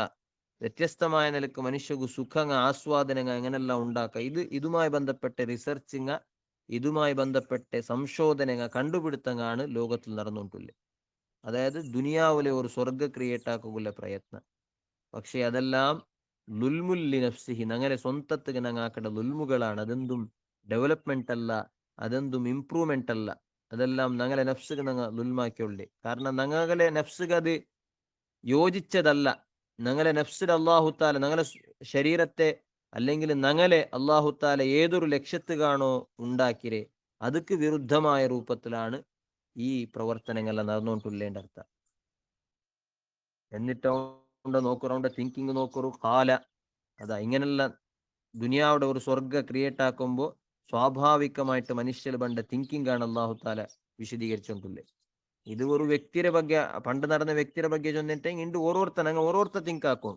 വ്യത്യസ്തമായ നിലക്ക് മനുഷ്യക്ക് സുഖങ്ങ ആസ്വാദനങ്ങ എങ്ങനെല്ലാം ഉണ്ടാക്കുക. ഇതുമായി ബന്ധപ്പെട്ട റിസർച്ചിങ്ങ, ഇതുമായി ബന്ധപ്പെട്ട സംശോധനങ്ങ കണ്ടുപിടുത്തങ്ങാണ് ലോകത്തിൽ നടന്നുകൊണ്ടില്ലേ. അതായത് ദുനിയാവിലെ ഒരു സ്വർഗ ക്രിയേറ്റ് ആക്കുക പ്രയത്നം. പക്ഷെ അതെല്ലാം ലുൽമുല്ലി നഫ്സിഹി, ഞങ്ങളെ സ്വന്തത്തിന് ഞങ്ങാക്കേണ്ട ലുൽമുകളാണ്. അതെന്തും ഡെവലപ്മെന്റ് അല്ല, അതെന്തും ഇംപ്രൂവ്മെന്റ് അല്ല. അതെല്ലാം ഞങ്ങളെ നഫ്സുക്ക് ഞങ്ങൾ ലുൽമാക്കിയുള്ളേ. കാരണം ഞങ്ങളെ നഫ്സുക്ക് അത് യോജിച്ചതല്ല. ഞങ്ങളെ നഫ്സിൽ അള്ളാഹുത്താല ഞങ്ങളെ ശരീരത്തെ അല്ലെങ്കിൽ ഞങ്ങളെ അള്ളാഹുത്താല ഏതൊരു ലക്ഷ്യത്ത് കാണോ ഉണ്ടാക്കിരേ അതുക്ക് വിരുദ്ധമായ രൂപത്തിലാണ് ഈ പ്രവർത്തനങ്ങളെല്ലാം നടന്നുകൊണ്ടുള്ളേണ്ട അർത്ഥം. എന്നിട്ടോ നോക്കുറൗണ്ട് തിങ്കിങ് നോക്കറു കാല അതാ ഇങ്ങനെല്ലാം ദുനിയാവിടെ ഒരു സ്വർഗ ക്രിയേറ്റ് ആക്കുമ്പോൾ സ്വാഭാവികമായിട്ട് മനുഷ്യർ പണ്ട തിങ്കിങ് ആണ് അള്ളാഹു താല വിശദീകരിച്ചുകൊണ്ടില്ലേ. ഇത് ഒരു വ്യക്തിയുടെ ಬಗ್ಗೆ പണ്ട് നടന്ന വ്യക്തിയുടെ ಬಗ್ಗೆ ചൊന്നിട്ടെ ഇണ്ട് ഓരോരുത്തർ തിങ്ക് ആക്കും.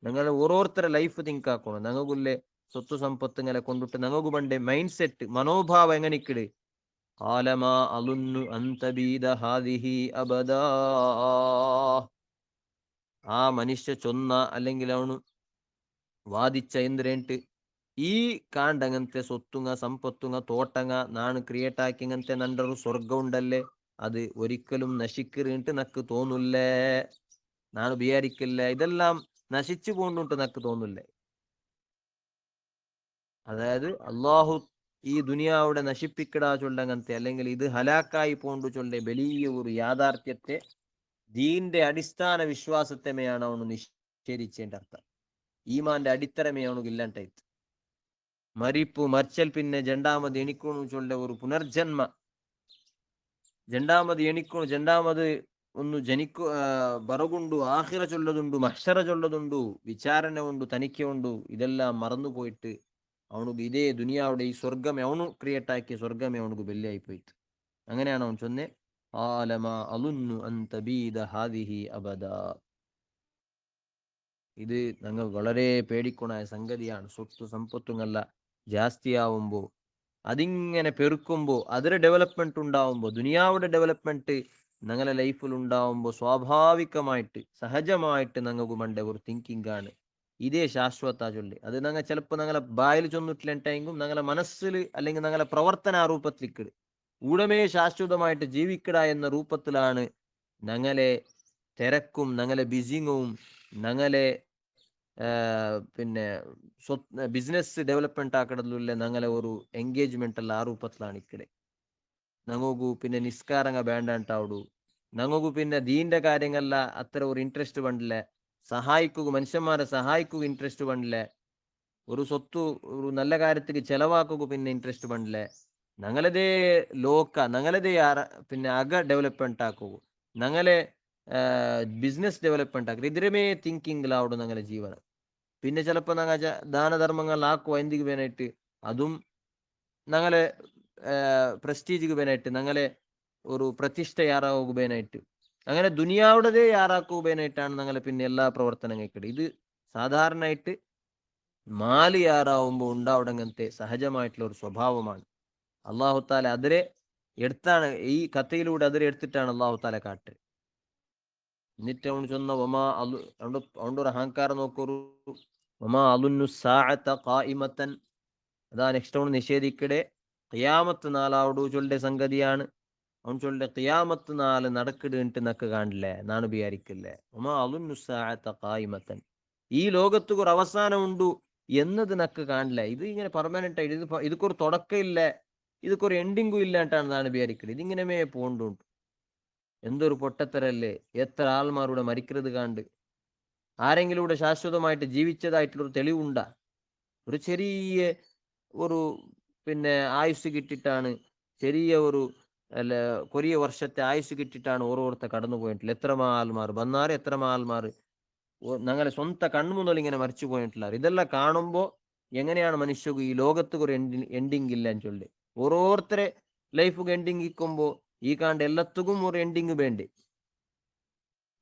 ഞങ്ങൾ ഓരോരുത്തരുടെ ലൈഫ് തിങ്ക് ആക്കണം. ഞങ്ങൾക്കുള്ളേ സ്വത്ത് സമ്പത്തുങ്ങളെ കൊണ്ടിട്ട് ഞങ്ങൾക്ക് പണ്ടേ മൈൻഡ് സെറ്റ് മനോഭാവം എങ്ങനെക്കിട് ആലമാ അലുന്നു അന്തബീദ ഹാദിഹി അബദാ. ആ മനുഷ്യ ചൊന്ന അല്ലെങ്കിൽ അവನು വാദിച്ച എന്തിരേಂಟು ഈ കാണ്ടങ്ങനത്തെ സ്വത്തുങ്ങ സമ്പത്തുങ്ങ തോട്ടങ്ങ നാണ് ക്രിയേറ്റ് ആക്കിങ്ങനത്തെ നണ്ടൊരു സ്വർഗം ഉണ്ടല്ലേ, അത് ഒരിക്കലും നശിക്കറിട്ട് നക്ക് തോന്നില്ലേ, നാണ് വിചാരിക്കില്ല. ഇതെല്ലാം നശിച്ചു പോണ്ടുണ്ട് നക്ക് തോന്നില്ലേ. അതായത് അള്ളാഹു ഈ ദുനിയാവിടെ നശിപ്പിക്കടാ ചൊല്ലങ്ങനത്തെ അല്ലെങ്കിൽ ഇത് ഹലാക്കായി പോണ്ടു ചൊല്ലേ വലിയ ഒരു യാഥാർത്ഥ്യത്തെ ദീന്റെ അടിസ്ഥാന വിശ്വാസത്തെയാണ് അവನು നിഷേധിച്ചേണ്ട അർത്ഥം. ഈമാന്റെ അടിത്തറമേ അവനുക്ക് ഇല്ലാണ്ടായിട്ട് മരിപ്പു മർച്ചൽ പിന്നെ ജണ്ടാമത് എണിക്കണു ചൊല്ല ഒരു പുനർജന്മ ജണ്ടാമത് എണിക്കണു ജണ്ടാമത് ഒന്ന് ജനിക്കു ബറകുണ്ടു ആഹിറ ചൊല്ലതുണ്ടു മഹ്ശറ ചൊല്ലതുണ്ടു വിചാരണ ഉണ്ടു തനിക്ക ഉണ്ടു. ഇതെല്ലാം മറന്നുപോയിട്ട് അവനുക്ക് ഇതേ ദുനിയാവിടെ ഈ സ്വർഗമേ അവನು ക്രിയേറ്റ് ആക്കിയ സ്വർഗമേ അവനുക്ക് ബെല്ലിയായി പോയിട്ട്. അങ്ങനെയാണ് അവൻ ചൊന്നെ ആലമ അലുന്നു അന്തബീദ ഹാദിഹി അബദാ. ഇത് ഞങ്ങൾ വളരെ പേടിക്കണായ സംഗതിയാണ്. സ്വത്ത് സമ്പത്തുങ്ങല്ല ജാസ്തിയാവുമ്പോൾ അതിങ്ങനെ പെരുക്കുമ്പോൾ അതിന്റെ ഡെവലപ്മെന്റ് ഉണ്ടാവുമ്പോൾ ദുനിയാവുടെ ഡെവലപ്മെന്റ് ഞങ്ങളെ ലൈഫിൽ ഉണ്ടാവുമ്പോൾ സ്വാഭാവികമായിട്ട് സഹജമായിട്ട് ഞങ്ങൾക്ക് മണ്ട ഒരു തിങ്കിങ് ആണ് ഇതേ ശാശ്വത ചൊല്ലി. അത് ഞങ്ങൾ ചിലപ്പോൾ ഞങ്ങളെ ബായിൽ ചൊന്നിട്ടില്ലെങ്കിലും ഞങ്ങളെ മനസ്സിൽ അല്ലെങ്കിൽ ഞങ്ങളെ പ്രവർത്തന രൂപത്തിലേക്ക് ഉടമേ ശാശ്വതമായിട്ട് ജീവിക്കട എന്ന രൂപത്തിലാണ് ഞങ്ങളെ തിരക്കും ഞങ്ങളെ ബിസിങ്ങും ഞങ്ങളെ പിന്നെ ബിസിനസ് ഡെവലപ്മെന്റ് ആക്കടലുള്ള ഞങ്ങളെ ഒരു ಎಂಗೇಜ್ಮೆಂಟ್ ಎಲ್ಲ ಆ ರೂಪത്തിലാണ് ಇಕ್ಕಡೆ. ഞങ്ങൾക്കു പിന്നെ നിസ്കാരങ്ങ വേണ്ടാണ്ടാവുಡು, ഞങ്ങൾക്കു പിന്നെ ദീന്റെ കാര്യങ്ങൾല അത്ര ഒരു ഇൻട്രസ്റ്റ് പണ്ടില്ല, സഹായിക്കുക മനുഷ്യന്മാരെ സഹായിക്കുക ഇൻട്രസ്റ്റ് പണ്ടില്ല, ഒരു സ്വത്ത് ഒരു നല്ല കാര്യത്തിക്ക് ചെലവാക്കുക പിന്നെ ഇൻട്രസ്റ്റ് പണ്ടില്ല. ഞങ്ങളതേ ഞങ്ങളതേ പിന്നെ അക ഡെവലപ്മെന്റ് ആക്കുക, ഞങ്ങളെ ബിസിനസ് ഡെവലപ്മെന്റ് ആക്കുക. ഇതിരമേ തിങ്കിങ്ങിലാവുಡು ഞങ്ങളെ ജീവനം. പിന്നെ ചിലപ്പോൾ ഞങ്ങൾ ദാനധർമ്മങ്ങളിലാക്കുക എന്തിക്ക് വേനായിട്ട് അതും ഞങ്ങളെ പ്രസ്റ്റീജിക്ക് വേനായിട്ട് ഞങ്ങളെ ഒരു പ്രതിഷ്ഠ യാറാവുകയായിട്ട് അങ്ങനെ ദുനിയാവുടേതേ യാറാക്കുകയായിട്ടാണ് ഞങ്ങളെ പിന്നെ എല്ലാ പ്രവർത്തനങ്ങൾക്കിടെ ഇത് സാധാരണയായിട്ട് മാല് യാറാവുമ്പോൾ ഉണ്ടാവുടങ്ങനത്തെ സഹജമായിട്ടുള്ള ഒരു സ്വഭാവമാണ്. അള്ളാഹു താല അതിരെ എടുത്താണ് ഈ കഥയിലൂടെ അതിരെ എടുത്തിട്ടാണ് അള്ളാഹു താല കാട്ട്. എന്നിട്ട് അവൻ ചൊന്ന ഒമാ അലു അവൻ്റെ ഒരു അഹങ്കാരം നോക്കൊരു ഒമാ അലുന്നു സാഅത ഖായിമത്തൻ. അതാ നെക്സ്റ്റ് അവൻ നിഷേധിക്കടെ ഖിയാമത്ത് നാളാവടു ചൊല്ലെ സംഗതിയാണ്. അവൻ ചൊല്ലെ ഖിയാമത്ത് നാല് നടക്കിടുന്നിട്ട് നക്ക് കാണില്ലേ നാണ് വിചാരിക്കില്ലേ. ഒമാ അലുന്നു സാഅത ഖായിമത്തൻ, ഈ ലോകത്ത് ഒരു അവസാനം ഉണ്ടു എന്നത് നക്ക് കാണില്ല. ഇത് ഇങ്ങനെ പെർമനന്റ് ആയിട്ട് ഇതൊരു തുടക്കമില്ല, ഇതൊരു എൻഡിങ്ങും ഇല്ലാണ്ടാണ് നാണ് വിചാരിക്കുന്നത്. ഇതിങ്ങനെ പോണ്ടുണ്ട്. എന്തൊരു പൊട്ടത്തരല്ലേ. എത്ര ആൾമാരുടെ മരിക്കുന്നത് കാണ്ട് ആരെങ്കിലും ഇവിടെ ശാശ്വതമായിട്ട് ജീവിച്ചതായിട്ടുള്ളൊരു തെളിവുണ്ടാ? ഒരു ചെറിയ ഒരു പിന്നെ ആയുസ് കിട്ടിയിട്ടാണ്, ചെറിയ ഒരു അല്ല കൊറിയ വർഷത്തെ ആയുസ് കിട്ടിയിട്ടാണ് ഓരോരുത്തർ കടന്നു പോയിട്ടില്ല. എത്ര ആൾമാർ വന്നാറ്, എത്ര ആൾമാർ ഞങ്ങളെ സ്വന്തം കൺമുന്നിൽ ഇങ്ങനെ മരിച്ചു പോയിട്ടില്ല. ഇതെല്ലാം കാണുമ്പോൾ എങ്ങനെയാണ് മനുഷ്യക്ക് ഈ ലോകത്ത് ഒരു എൻഡിങ് ഇല്ല എന്ന് ചൊല്ലി ഓരോരുത്തരെ ലൈഫ് എൻഡിങ് ഇക്കുമ്പോൾ ഈ കാണ്ട് എല്ലാത്തുക്കും ഒരു എൻഡിങ് വേണ്ടേ,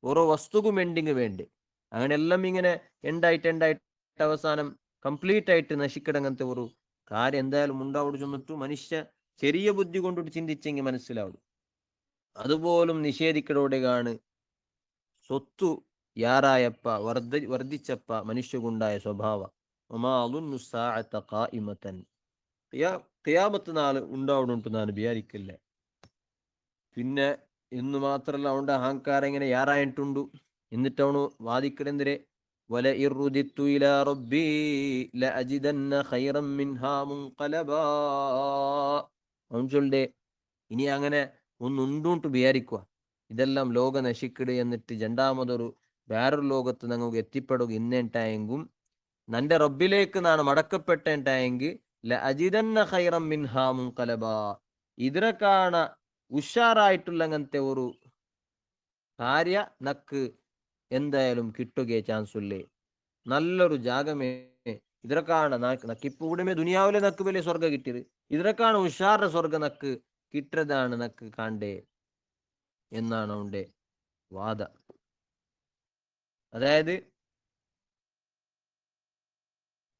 ഓരോ വസ്തുക്കും എൻഡിങ് വേണ്ടേ. അങ്ങനെ എല്ലാം ഇങ്ങനെ എൻഡായിട്ട് അവസാനം കംപ്ലീറ്റ് ആയിട്ട് നശിക്കിടങ്ങനത്തെ ഒരു കാര്യം എന്തായാലും ഉണ്ടാവുക ചെന്നിട്ട് മനുഷ്യ ചെറിയ ബുദ്ധി കൊണ്ടിട്ട് ചിന്തിച്ചെങ്കിൽ മനസ്സിലാവും. അതുപോലും നിഷേധിക്കലോടെയാണ് സ്വത്തു യാറായപ്പ വർദ്ധിച്ചപ്പ മനുഷ്യകുണ്ടായ സ്വഭാവം. ഖിയാമത്ത് നാള് ഉണ്ടാവുന്നുണ്ട് ഞാൻ വിചാരിക്കില്ല. പിന്നെ ഇന്ന് മാത്രല്ല അവന്റെ അഹങ്കാരം ഇങ്ങനെ യാറായിട്ടുണ്ടു. എന്നിട്ട് അവന് വാദിക്കണെന്തിരെ വല ഇറുദിത്തു ഇലാ റബ്ബി ലഅജിദന്ന ഖൈറൻ മിൻഹാ മുൻഖലബാ. അവൻ ചൊല്ലേ ഇനി അങ്ങനെ ഒന്നുണ്ടുണ്ട് വിചാരിക്കുക, ഇതെല്ലാം ലോക നശിക്കിട് എന്നിട്ട് രണ്ടാമതൊരു വേറൊരു ലോകത്ത് ഞങ്ങൾക്ക് എത്തിപ്പെടുക ഇന്നേട്ടായെങ്കും നന്റെ റബ്ബിലേക്ക് നാണ് മടക്കപ്പെട്ടേട്ടായെങ്കിൽ ലഅജിദന്ന ഖൈറൻ മിൻഹാ മുൻഖലബാ, ഇതിനെ കാണ ഉഷാറായിട്ടുള്ള അങ്ങനത്തെ ഒരു കാര്യ നക്ക് എന്തായാലും കിട്ടുകയെ ചാൻസ് ഇല്ലേ. നല്ലൊരു ജാഗമേ ഇതിനെക്കാണ് നക്കിപ്പോ ഇവിടുമേ ദുനിയാവിലെ നക്ക് വലിയ സ്വർഗം കിട്ടിയത്, ഇതിനെക്കാണ് ഉഷാറിന്റെ സ്വർഗം നക്ക് കിട്ടതാണ് നക്ക് കാണ്ടേ എന്നാണ് അവന്റെ വാദ. അതായത്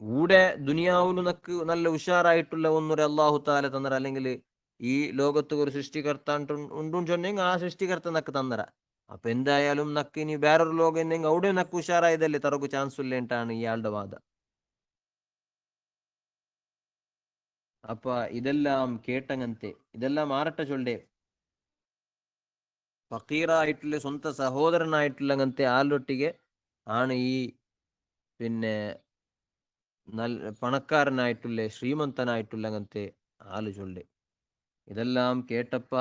കൂടെ ദുനിയാവിൽ നക്ക് നല്ല ഉഷാറായിട്ടുള്ള ഒന്നൊരു അള്ളാഹു താല തന്നറ, അല്ലെങ്കിൽ ഈ ലോകത്ത് ഒരു സൃഷ്ടികർത്താൻ ഉണ്ടും ചൊന്നെങ്കിൽ ആ സൃഷ്ടികർത്ത നക്ക് തന്നറ. അപ്പൊ എന്തായാലും നക്ക് ഇനി വേറൊരു ലോകം എന്നെങ്കിൽ അവിടെ നക്ക് ഉഷാറായതല്ലേ തറക്ക് ചാൻസ് ഇല്ലേട്ടാണ് ഇയാളുടെ വാദം. അപ്പൊ ഇതെല്ലാം കേട്ടങ്ങനത്തെ ഇതെല്ലാം മാറട്ടെ ചൊല്ലേ ഫക്കീറായിട്ടുള്ള സ്വന്തം സഹോദരനായിട്ടുള്ള അങ്ങനത്തെ ആളൊട്ടിಗೆ ആണ് ഈ പിന്നെ നല്ല പണക്കാരനായിട്ടുള്ള ശ്രീമന്തനായിട്ടുള്ള അങ്ങനത്തെ ആള് ചൊല്ലേ. ഇതെല്ലാം കേട്ടപ്പ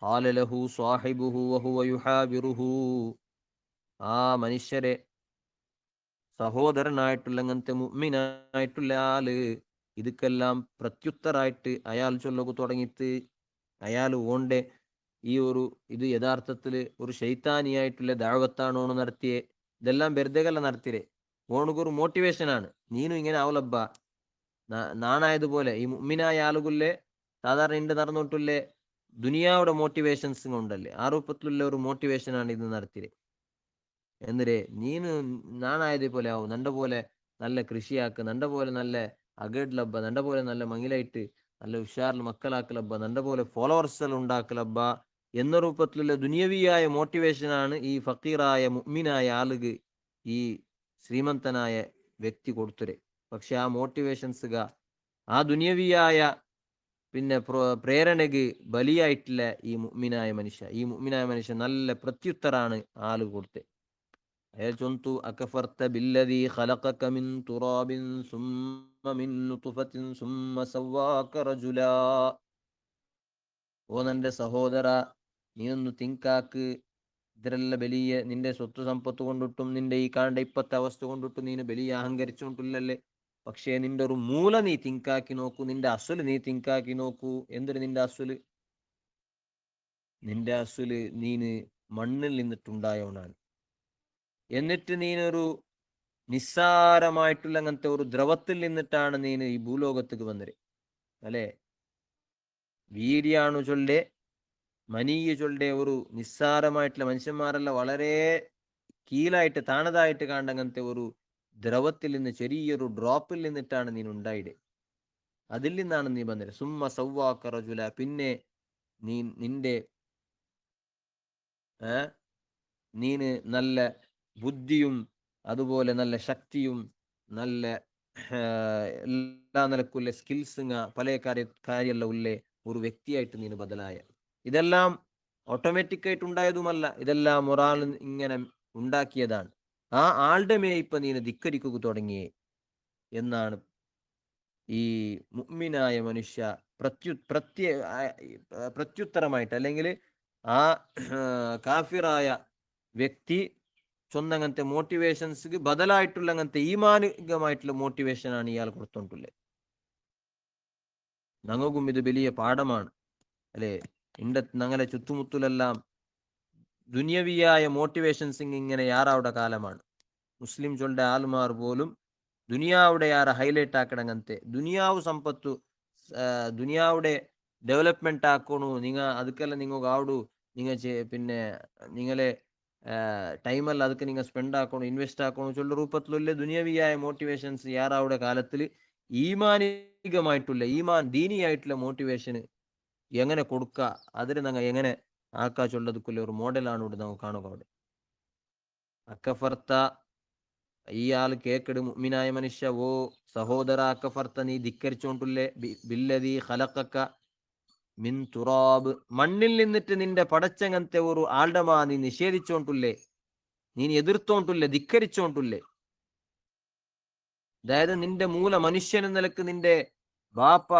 ഹാലലഹു സ്വാഹിബുഹു വഹുവ യുഹാബിറുഹു, ആ മനുഷ്യരെ സഹോദരനായിട്ടുള്ള അങ്ങനത്തെ മുഅ്മിനായിട്ടുള്ള ആള് ഇതൊക്കെല്ലാം പ്രത്യുത്തരായിട്ട് അയാൾ ചൊല്ലു തുടങ്ങിയിട്ട് അയാൾ ഓണ്ടെ ഈ ഒരു ഇത് യഥാർത്ഥത്തിൽ ഒരു ശൈത്താനിയായിട്ടുള്ള ദഅവത്താണോന്ന് നടത്തിയേ. ഇതെല്ലാം വെറുതെകല്ല നടത്തിയേ, ഓണുകൊരു മോട്ടിവേഷനാണ്. നീനും ഇങ്ങനെ ആവലബ്ബ നാണായതുപോലെ ഈ മുഅ്മിനായ ആളുകളിലെ സാധാരണ ഇണ്ട് നടന്നോട്ടുള്ള ദുനിയാവുടെ മോട്ടിവേഷൻസ് ഉണ്ടല്ലേ, ആ രൂപത്തിലുള്ള ഒരു മോട്ടിവേഷനാണ് ഇത് നടത്തിയത്. എന്തിരെ നീನು നാണായതേ പോലെ ആവും, നന്റെ പോലെ നല്ല കൃഷിയാക്ക്, നന്റെ പോലെ നല്ല അകഡ്ലബ്ബ, നന്റെ പോലെ നല്ല മങ്ങിലായിട്ട് നല്ല ഉഷാറിൽ മക്കളാക്കലബ്ബ, നന്റെ പോലെ ഫോളോവേഴ്സ് ഉണ്ടാക്കലബ്ബ എന്ന രൂപത്തിലുള്ള ദുനിയവിയായ മോട്ടിവേഷനാണ് ഈ ഫക്കീറായ മുഅ്മിനായ ആളുക ഈ ശ്രീമന്തനായ വ്യക്തി കൊടുത്തരെ. പക്ഷെ ആ മോട്ടിവേഷൻസുക ആ ദുനിയവിയായ പിന്നെ പ്രേരണക്ക് ബലിയായിട്ടില്ല ഈ മുഅ്മിനായ മനുഷ്യ നല്ല പ്രത്യുത്തരാണ് ആള് കൊടുത്തത്. അയാൾ ചൊന്തു അകഫർത ബില്ലദീ ഖലഖക മിൻ തുറാബിൻ സുമ്മ മിൻ നുത്ഫത്തിൻ സുമ്മ സവ്വാക റജുലാ. ഓ നന്റെ സഹോദര, നീയൊന്ന് തിങ്കാക്ക്, ഇതിരെല്ലാം വലിയ നിന്റെ സ്വത്ത് സമ്പത്ത് കൊണ്ടിട്ടും നിന്റെ ഈ കാണേണ്ട ഇപ്പത്തെ അവസ്ഥ കൊണ്ടിട്ടും നീന് വലിയ അഹങ്കരിച്ചോണ്ടില്ലല്ലേ. പക്ഷേ നിന്റെ ഒരു മൂല നീ തിങ്കാക്കി നോക്കൂ, നിന്റെ അസുല് നീ തിങ്കാക്കി നോക്കൂ. എന്തൊരു നിന്റെ അസുല് നീന് മണ്ണിൽ നിന്നിട്ടുണ്ടായവനാണ്. എന്നിട്ട് നീനൊരു നിസ്സാരമായിട്ടുള്ള അങ്ങനത്തെ ഒരു ദ്രവത്തിൽ നിന്നിട്ടാണ് നീ ഈ ഭൂലോകത്തേക്ക് വന്നത് അല്ലേ. വീര്യാണു ചൊല്ലെ മനീയ ചൊല്ലെ ഒരു നിസ്സാരമായിട്ടുള്ള മനുഷ്യന്മാരെല്ലാം വളരെ കീഴായിട്ട് താണതായിട്ട് കാണേണ്ട അങ്ങനത്തെ ഒരു ദ്രവത്തിൽ നിന്ന് ചെറിയൊരു ഡ്രോപ്പിൽ നിന്നിട്ടാണ് നീ ഉണ്ടായത്. അതിൽ നിന്നാണ് നീ വന്നത്. സുമ്മ സവ്വാക റജുല, പിന്നെ നീ നിന്റെ നീന് നല്ല ബുദ്ധിയും അതുപോലെ നല്ല ശക്തിയും നല്ല എല്ലാ നിലക്കുള്ള സ്കിൽസിങ് പല കാര്യമെല്ലാം ഉള്ളേ ഒരു വ്യക്തിയായിട്ട് നീന് ബദലായ. ഇതെല്ലാം ഓട്ടോമാറ്റിക് ആയിട്ട് ഉണ്ടായതുമല്ല, ഇതെല്ലാം ഒരാൾ ഇങ്ങനെ ഉണ്ടാക്കിയതാണ്. ആ ആളുടെ മേ ഇപ്പൊ നീന് ധിക്കരിക്കുക തുടങ്ങിയേ എന്നാണ് ഈ മുഅ്മിനായ മനുഷ്യ പ്രത്യുത്തരമായിട്ട്, അല്ലെങ്കിൽ ആ കാഫിറായ വ്യക്തി ചൊന്നങ്ങനത്തെ മോട്ടിവേഷൻസ് ബദലായിട്ടുള്ള അങ്ങനത്തെ ഈമാനികമായിട്ടുള്ള മോട്ടിവേഷൻ ആണ് ഇയാൾ കൊടുത്തോണ്ടുള്ളത്. ഞങ്ങൾക്കും ഇത് വലിയ പാഠമാണ് അല്ലെ. ഞങ്ങളെ ചുറ്റുമുത്തിലെല്ലാം ദുനിയവിയായ മോട്ടിവേഷൻസ് ഇങ്ങനെ യാറാവുടെ കാലമാണ്. മുസ്ലിം ചൊല്ല ആൾമാർ പോലും ദുനിയാവുടെ യാര ഹൈലൈറ്റ് ആക്കണങ്ങനത്തെ ദുനിയാവ് സമ്പത്തു ദുനിയാവുടെ ഡെവലപ്മെന്റ് ആക്കണു ಅದಕ್ಕೆಲ್ಲ നിങ്ങൾക്ക് ആവടു പിന്നെ നിങ്ങളെ ടൈമല്ല ಅದಕ್ಕೆ നിങ്ങൾ സ്പെൻഡ് ആക്കണു ഇൻവെസ്റ്റ് ആക്കണു ചൊല്ല രൂപത്തിലുള്ള ദുനിയവിയായ മോട്ടിവേഷൻസ് യാറാവുടെ കാലത്തിൽ ഈമാനികമായിട്ടുള്ള ദീനിയായിട്ടുള്ള മോട്ടിവേഷന് എങ്ങനെ കൊടുക്കുക, അതിന് ഞങ്ങൾ എങ്ങനെ ആക്കാ ചൊല്ലതുക്കുള്ള ഒരു മോഡലാണ് ഇവിടെ നമുക്ക് കാണുക. അവിടെ അക്കഫർത്ത ഇയാൾ കേക്കട് മുഅ്മിനായ മനുഷ്യ, ഓ സഹോദര അക്കഫർത്ത, നീ ധിക്കരിച്ചോണ്ടുല്ലേ ബില്ലദീ ഖലഖക മിൻ തുറാബ്, മണ്ണിൽ നിന്നിട്ട് നിന്റെ പടച്ചങ്ങനത്തെ ഒരു ആൾഡമാ നീ നിഷേധിച്ചോണ്ടുല്ലേ, നീ എതിർത്തോണ്ടുല്ലേ, ധിക്കരിച്ചോണ്ടുല്ലേ. അതായത് നിന്റെ മൂല മനുഷ്യൻ എന്ന നിലക്ക് നിന്റെ ബാപ്പ,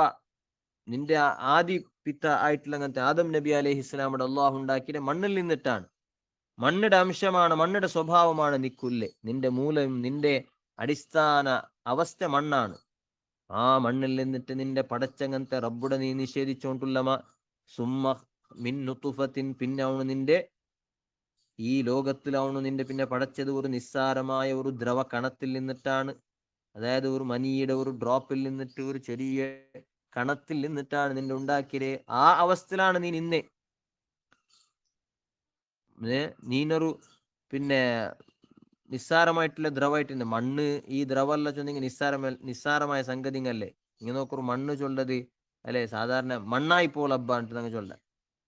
നിന്റെ ആദി പിത്ത ആയിട്ടുള്ള അങ്ങനത്തെ ആദം നബി അലൈഹി ഇസ്ലാമുടെ അള്ളാഹു ഉണ്ടാക്കിയ മണ്ണിൽ നിന്നിട്ടാണ്. മണ്ണിന്റെ അംശമാണ്, മണ്ണിന്റെ സ്വഭാവമാണ് നിക്കുല്ലെ. നിന്റെ മൂലം നിന്റെ അടിസ്ഥാന അവസ്ഥ മണ്ണാണ്. ആ മണ്ണിൽ നിന്നിട്ട് നിന്റെ പടച്ചങ്ങനത്തെ റബ്ബുടെ നീ നിഷേധിച്ചോണ്ടുള്ളമ സുമ്മ മിൻ നുതുഫത്തിൻ, പിന്നെ അവണ് നിന്റെ ഈ ലോകത്തിലാവണ് നിന്റെ പിന്നെ പടച്ചത് ഒരു നിസ്സാരമായ ഒരു ദ്രവ കണത്തിൽ നിന്നിട്ടാണ്. അതായത് ഒരു മനിയുടെ ഒരു ഡ്രോപ്പിൽ നിന്നിട്ട് ഒരു ചെറിയ കണത്തിൽ നിന്നിട്ടാണ് നിന്റെ ഉണ്ടാക്കിയത്. ആ അവസ്ഥയിലാണ് നീ നിന്നെ. നീനൊരു പിന്നെ നിസ്സാരമായിട്ടുള്ള ദ്രവമായിട്ടുണ്ട് മണ്ണ്. ഈ ദ്രവമല്ല ചൊന്നെങ്കിൽ നിസ്സാരമായ സംഗതിങ്ങല്ലേ. ഇങ്ങനെ നോക്കൊരു മണ്ണ് ചൊല്ലത് അല്ലെ, സാധാരണ മണ്ണായി പോലബ്ബാണ്ട് ഞങ്ങൾ ചൊല്ല,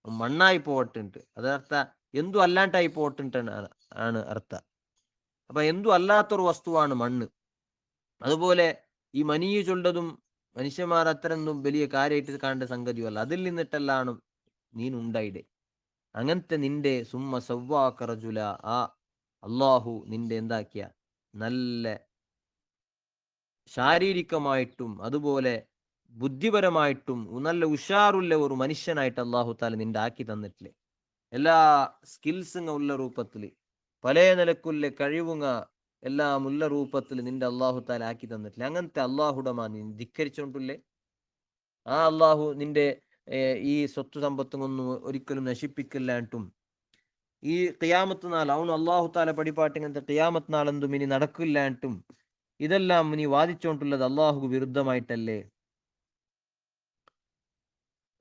മണ്ണായി പോവട്ടുണ്ട്. അതർത്ഥ എന്തു അല്ലാണ്ടായി പോയിട്ടാണ് ആണ് അർത്ഥ. അപ്പൊ എന്തു അല്ലാത്തൊരു വസ്തുവാണ് മണ്ണ്. അതുപോലെ ഈ മനീയ് ചൊല്ലതും മനുഷ്യന്മാർ അത്രയൊന്നും വലിയ കാര്യമായിട്ട് കാണേണ്ട സംഗതിയല്ല. അതിൽ നിന്നിട്ടെല്ലാണ് നീനുണ്ടായിടെ. അങ്ങനത്തെ നിന്റെ സുമ്മ സവ്വാക റജുല, ആ അള്ളാഹു നിന്റെ എന്താക്കിയ നല്ല ശാരീരികമായിട്ടും അതുപോലെ ബുദ്ധിപരമായിട്ടും നല്ല ഉഷാറുള്ള ഒരു മനുഷ്യനായിട്ട് അള്ളാഹു താല നിന്റെ ആക്കി തന്നിട്ടില്ലേ. എല്ലാ സ്കിൽസുങ്ങ ഉള്ള രൂപത്തിൽ പല നിലക്കുള്ള കഴിവുങ്ങ എല്ലാം ഉള്ള രൂപത്തിൽ നിന്റെ അള്ളാഹു താല ആക്കി തന്നിട്ടില്ലേ. അങ്ങനത്തെ അള്ളാഹുടമാ നീ ധിക്കരിച്ചോണ്ടില്ലേ. ആ അള്ളാഹു നിന്റെ ഈ സ്വത്ത് സമ്പത്തുമൊന്നും ഒരിക്കലും നശിപ്പിക്കില്ലാണ്ടും ഈ ഖിയാമത്ത് നാൾ അവನು അള്ളാഹു താല പടിപ്പാട്ടിങ്ങനത്തെ ഖിയാമത്ത് നാളെന്തും ഇനി നടക്കില്ലാണ്ടും ഇതെല്ലാം നീ വാദിച്ചോണ്ടുള്ളത് അള്ളാഹുക്ക് വിരുദ്ധമായിട്ടല്ലേ.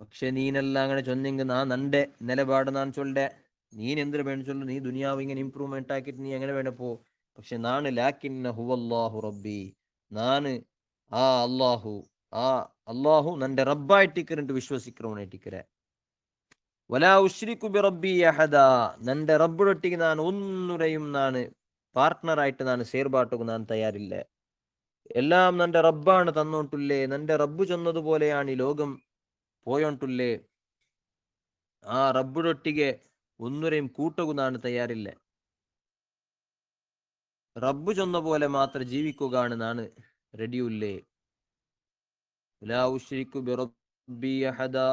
പക്ഷെ നീനെല്ലാം അങ്ങനെ ചൊന്നെങ്കിൽ നന്റെ നിലപാട് നാൻ ചൊല്ലേ, നീൻ എന്തിനു വേണ്ട ചൊല്ലു, നീ ദുനിയാവ് ഇങ്ങനെ ഇമ്പ്രൂവ്മെന്റ് ആക്കിയിട്ട് നീ എങ്ങനെ വേണ്ട പോ. പക്ഷെ നാണ് ലാക്കിന്ന ഹുവല്ലാഹു റബ്ബി, നാന് ആ അള്ളാഹു നന്റെ റബ്ബായിട്ടിക്കറിട്ട് വിശ്വസിக்கிறവനായിട്ടിക്കര. വലാ ഉശ്രിക്കു ബി റബ്ബി അഹദാ, നന്റെ റബ്ബുടൊട്ടിക്ക് ഞാൻ ഒന്നുരെയും നാണ് പാർട്ട്ണറായിട്ട് നാണ് സേർബാട്ടുക്ക് ഞാൻ തയ്യാറില്ല. എല്ലാം നന്റെ റബ്ബാണ് തന്നോട്ടുള്ളേ. നന്റെ റബ്ബ് ചെന്നതുപോലെയാണ് ഈ ലോകം പോയോണ്ടുള്ളേ. ആ റബ്ബുടൊട്ടിಗೆ ഒന്നുരെയും കൂട്ടുകുന്നാണ് തയ്യാറില്ല. റബ്ബ് ചൊന്ന പോലെ മാത്രം ജീവിക്കുകയാണ് നാണ് റെഡിയുള്ളേ. ലാ ഉശ്രിക്കു ബി റബ്ബി അഹദാ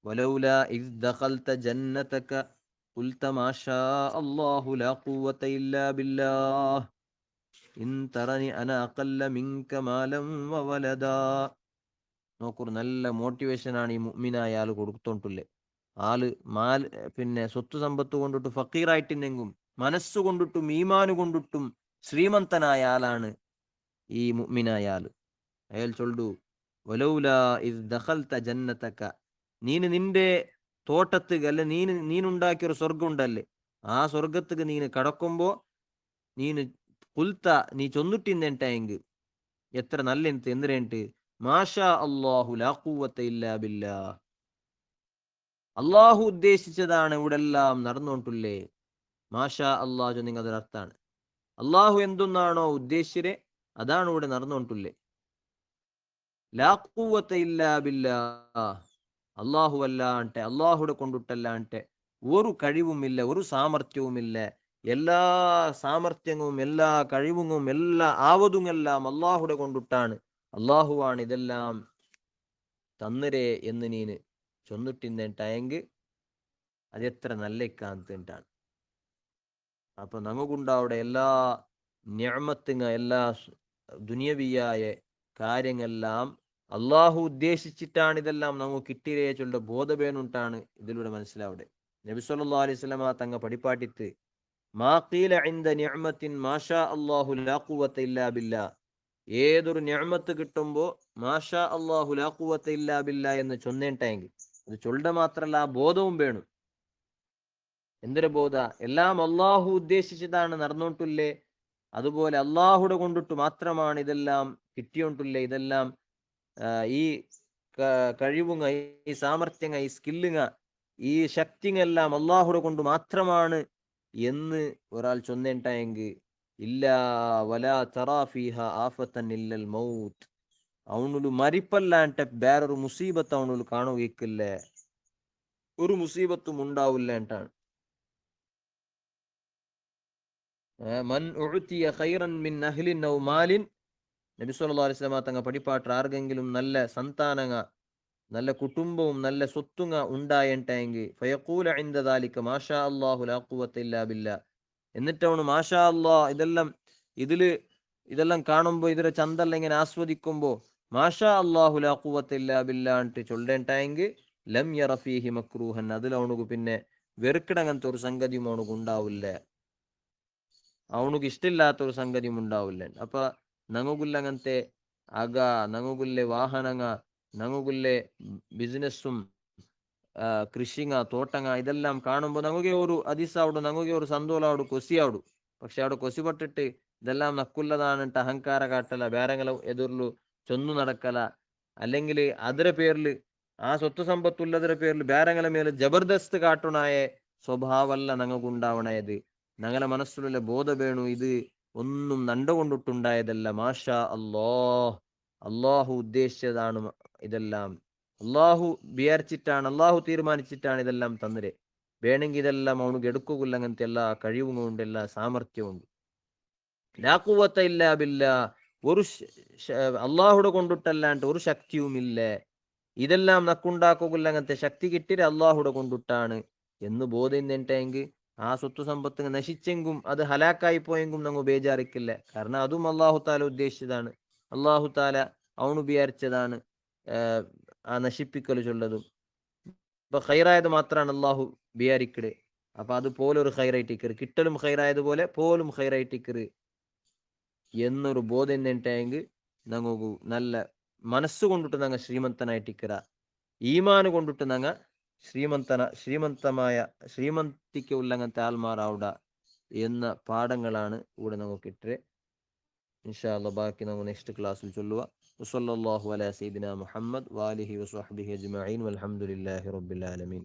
വലൗലാ ഇദ് ദഖൽത ജന്നതക ഖുൽത മാ ഷാ അല്ലാഹു ലാ ഖുവത ഇല്ലാ ബില്ലാഹ് ഇൻ തറനി അന അഖല്ല മിൻക മാലൻ വവലദാ. നോക്കൂ, നല്ല മോട്ടിവേഷൻ ആണ് ഈ മുഅ്മിനായ ആൾ കൊടുത്തോണ്ടുള്ളേ. ആള് പിന്നെ സ്വത്ത് സമ്പത്ത് കൊണ്ടിട്ട് ഫക്കീറായിട്ടിനെങ്കും മനസ്സുകൊണ്ടിട്ടും ഈമാന് കൊണ്ടിട്ടും ಶ್ರೀಮಂತನಾയ ಆಲಾണ് ഈ മുഅ്മിനായ ആള്. അയാൾ ചൊല്ലു വലൗലാ ഇദ് ദഖൽത ജന്നതക, നീന് നിന്റെ തോട്ടത്തുക അല്ലെ നീനുണ്ടാക്കിയൊരു സ്വർഗം ഉണ്ടല്ലേ, ആ സ്വർഗത്തുക്ക് നീന് കടക്കുമ്പോ നീന് കുൽത്ത നീ ചൊന്നിട്ടിന്നെങ്കിൽ എത്ര നല്ല എന്തിരേണ്ട് മാഷാ അല്ലാഹു ലാ ഖുവത ഇല്ലാ ബില്ലാ, അള്ളാഹു ഉദ്ദേശിച്ചതാണ് ഇവിടെ എല്ലാം നടന്നുകൊണ്ടില്ലേ. മാഷാ അള്ളാഹു നിങ്ങൾ അതിനർത്ഥാണ് അള്ളാഹു എന്തൊന്നാണോ ഉദ്ദേശിച്ചത് അതാണ് ഇവിടെ നടന്നുകൊണ്ടില്ലേ. ലാ ഖുവത ഇല്ലാ ബില്ലാ, അള്ളാഹു അല്ലാണ്ടെ അള്ളാഹുടെ കൊണ്ടിട്ടല്ലാണ്ടെ ഒരു കഴിവുമില്ല, ഒരു സാമർത്ഥ്യവുമില്ല. എല്ലാ സാമർത്ഥ്യവും എല്ലാ കഴിവും എല്ലാ ആവതും എല്ലാം അള്ളാഹുടെ കൊണ്ടിട്ടാണ്. അള്ളാഹുവാണ് ഇതെല്ലാം തന്നരേ എന്ന് നീന് ചൊന്നിട്ടിന്നെങ്കിൽ അതെത്ര നല്ല കാന്തിട്ടാണ്. അപ്പൊ നമുക്കുണ്ടവിടെ എല്ലാ നിഅമത്തുങ്ങ എല്ലാ ദുനിയവിയായ കാര്യങ്ങളെല്ലാം അള്ളാഹു ഉദ്ദേശിച്ചിട്ടാണ് ഇതെല്ലാം നമുക്ക് കിട്ടിയേ ചൊല്ല ബോധവേനുണ്ടാണ് ഇതിലൂടെ മനസ്സിലാവിടെ. നബി സല്ലല്ലാഹു അലൈഹി വസല്ലമ തങ്ങ പഠിപ്പാട്ടിത്ത് മാ ഖീല ഇൻദ നിഅമത്തിൻ മാഷാ അല്ലാഹു ലാ ഖുവത ഇല്ലാ ബില്ലാ, ഏതൊരു നിഅമത്ത് കിട്ടുമ്പോ മാഷാ അല്ലാഹു ലാ ഖുവത ഇല്ലാ ബില്ലാ എന്ന് ചൊന്നേണ്ടെങ്കിൽ അത് ചൊല്ലുക മാത്രല്ല ആ ബോധവും വേണം. എന്തൊരു ബോധ, എല്ലാം അള്ളാഹു ഉദ്ദേശിച്ചതാണ് നടന്നോണ്ടില്ലേ, അതുപോലെ അള്ളാഹുടെ കൊണ്ടിട്ട് മാത്രമാണ് ഇതെല്ലാം കിട്ടിയോണ്ടില്ലേ. ഇതെല്ലാം ഈ കഴിവുങ്ങ ഈ സാമർത്ഥ്യങ്ങ ഈ സ്കില്ലുങ്ങ ഈ ശക്തിങ്ങെല്ലാം അള്ളാഹുടെ കൊണ്ട് മാത്രമാണ് എന്ന് ഒരാൾ ചൊന്നേണ്ടെങ്കിൽ ഇല്ലാ വലാ തറാ ഫീഹ ആഫത്തൻ ഇല്ലൽ മൗത്ത്, അവനൊരു മരിപ്പല്ലാണ്ടെ വേറൊരു മുസീബത്ത് അവനൊരു കാണുകയിക്കില്ലേ, ഒരു മുസീബത്തും ഉണ്ടാവില്ല എന്താണ്. മൻ ഉഅ്തിയ ഖൈറൻ മിൻ അഹ്ലിൻ ഔ മാലിൻ, നബി സല്ലല്ലാഹു അലൈഹി വസല്ലം തങ്ങൾ പഠിപ്പാട്ട് ആർക്കെങ്കിലും നല്ല സന്താനങ്ങ നല്ല കുടുംബവും നല്ല സ്വത്തുങ്ങ ഉണ്ടായെങ്കിൽ ഫയഖൂല ഇൻദ ദാലിക മാഷാ അല്ലാഹു ലാ ഖുവത ഇല്ലാ ബില്ലാ, എന്നിട്ട് അവന് മാഷാ അല്ലാഹ് ഇതെല്ലാം കാണുമ്പോൾ ഇതിലെ ചന്തല്ല ഇങ്ങനെ ആസ്വദിക്കുമ്പോൾ മാഷാ അല്ലാഹു ലാ ഖുവത ഇല്ലാ ബില്ലാ എന്നിട്ട് ചൊല്ലേണ്ടെങ്കിൽ ലം യറ ഫീഹി മക്രൂഹൻ, അതിൽ അവനുക്ക് പിന്നെ വെറുക്കിടങ്ങനത്തെ ഒരു സംഗതിയും അവനുക്ക് ഉണ്ടാവില്ല, അവനുക്ക് ഇഷ്ടമില്ലാത്തൊരു സംഗതിയും ഉണ്ടാവില്ല. അപ്പൊ നങ്ങുകുല്ലങ്ങനത്തെ അക നങ്ങുകുല്ലെ വാഹനങ്ങ നങ്ങുകുല്ലെ ബിസിനസ്സും കൃഷിങ്ങ തോട്ടങ്ങ ഇതെല്ലാം കാണുമ്പോൾ നಮಗೆ ഒരു അതിസാവുಡು, നಮಗೆ ഒരു സന്തോഷാവുಡು, കൊസിയാവുಡು. പക്ഷെ അവിടെ കൊസിപെട്ടിട്ട് ഇതെല്ലാം നക്കുള്ളതാണിട്ട് അഹങ്കാര കാട്ടല, ಬೇರೆಗಳ എതിർಲು ചൊന്നു നടക്കല, അല്ലെങ്കിൽ ಅದರ പേരിൽ ആ സ്വത്ത് സമ്പത്തുള്ളതിന്റെ പേരിൽ ಬೇರೆಗಳ ಮೇಲೆ ജബർദസ്ത് കാട്ടുണായ സ്വഭാവമല്ല ഞങ്ങൾക്കുണ്ടാവണയത്. ഞങ്ങളെ മനസ്സിലുള്ള ബോധ വേണു ഇത് ഒന്നും നണ്ടുകൊണ്ടിട്ടുണ്ടായതല്ല, മാഷാ അല്ലാഹ് അള്ളാഹു ഉദ്ദേശിച്ചതാണ് ഇതെല്ലാം, അള്ളാഹു വിചാരിച്ചിട്ടാണ് അള്ളാഹു തീരുമാനിച്ചിട്ടാണ് ഇതെല്ലാം തന്നരെ. വേണമെങ്കിൽ ഇതെല്ലാം അവനുക്ക് എടുക്കുകയില്ല, അങ്ങനത്തെ എല്ലാ കഴിവും ഉണ്ട് എല്ലാ സാമർത്ഥ്യവും ഉണ്ട്. ലാ ഖുവത ഇല്ലാ ബില്ലാ, ഒരു അള്ളാഹുടെ കൊണ്ടിട്ടല്ലാണ്ട് ഒരു ശക്തിയുമില്ല. ഇതെല്ലാം നക്കുണ്ടാക്കുകയില്ല, അങ്ങനത്തെ ശക്തി കിട്ടിയത് അള്ളാഹുടെ കൊണ്ടിട്ടാണ് എന്ന് ബോധം നിന്നിട്ടെങ്കിൽ ആ സ്വത്ത് സമ്പത്ത് നശിച്ചെങ്കും അത് ഹലാക്കായി പോയെങ്കും നമ്മൾ ബേജാറിക്കില്ല. കാരണം അതും അള്ളാഹു താല ഉദ്ദേശിച്ചതാണ്, അള്ളാഹു താല അവന് വിചാരിച്ചതാണ് ആ നശിപ്പിക്കൽ ചൊല്ലതും. ഇപ്പൊ ഹൈറായത് മാത്രമാണ് അള്ളാഹു വിചാരിക്കട്, അപ്പൊ അതുപോലെ ഒരു ഹൈറായിട്ടിക്കറ് കിട്ടലും ഹൈറായതുപോലെ പോലും ഹൈറായിട്ടിക്കറ് എന്നൊരു ബോധം നിന്നിട്ടെങ്കിൽ ഞങ്ങൾക്ക് നല്ല മനസ്സുകൊണ്ടിട്ട് ഞങ്ങൾ ശ്രീമന്തനായിട്ടിക്കറ, ഈമാന് കൊണ്ടിട്ട് ഞങ്ങൾ ശ്രീമന്തമായ ശ്രീമന്തിക്ക് ഉള്ളങ്ങനത്തെ ആൽമാറാവുക എന്ന പാഠങ്ങളാണ് ഇവിടെ നമുക്ക് ഇട്ടേ. ഇൻഷാ അല്ലാഹ് ബാക്കി നമുക്ക് നെക്സ്റ്റ് ക്ലാസ്സിൽ ചൊല്ലുക. വസല്ലല്ലാഹു അലാ സയ്യിദിനാ മുഹമ്മദ് വാലിഹി വസ്വഹ്ബിഹി അജ്മഈൻ വൽഹംദുലില്ലാഹി റബ്ബിൽ ആലമീൻ.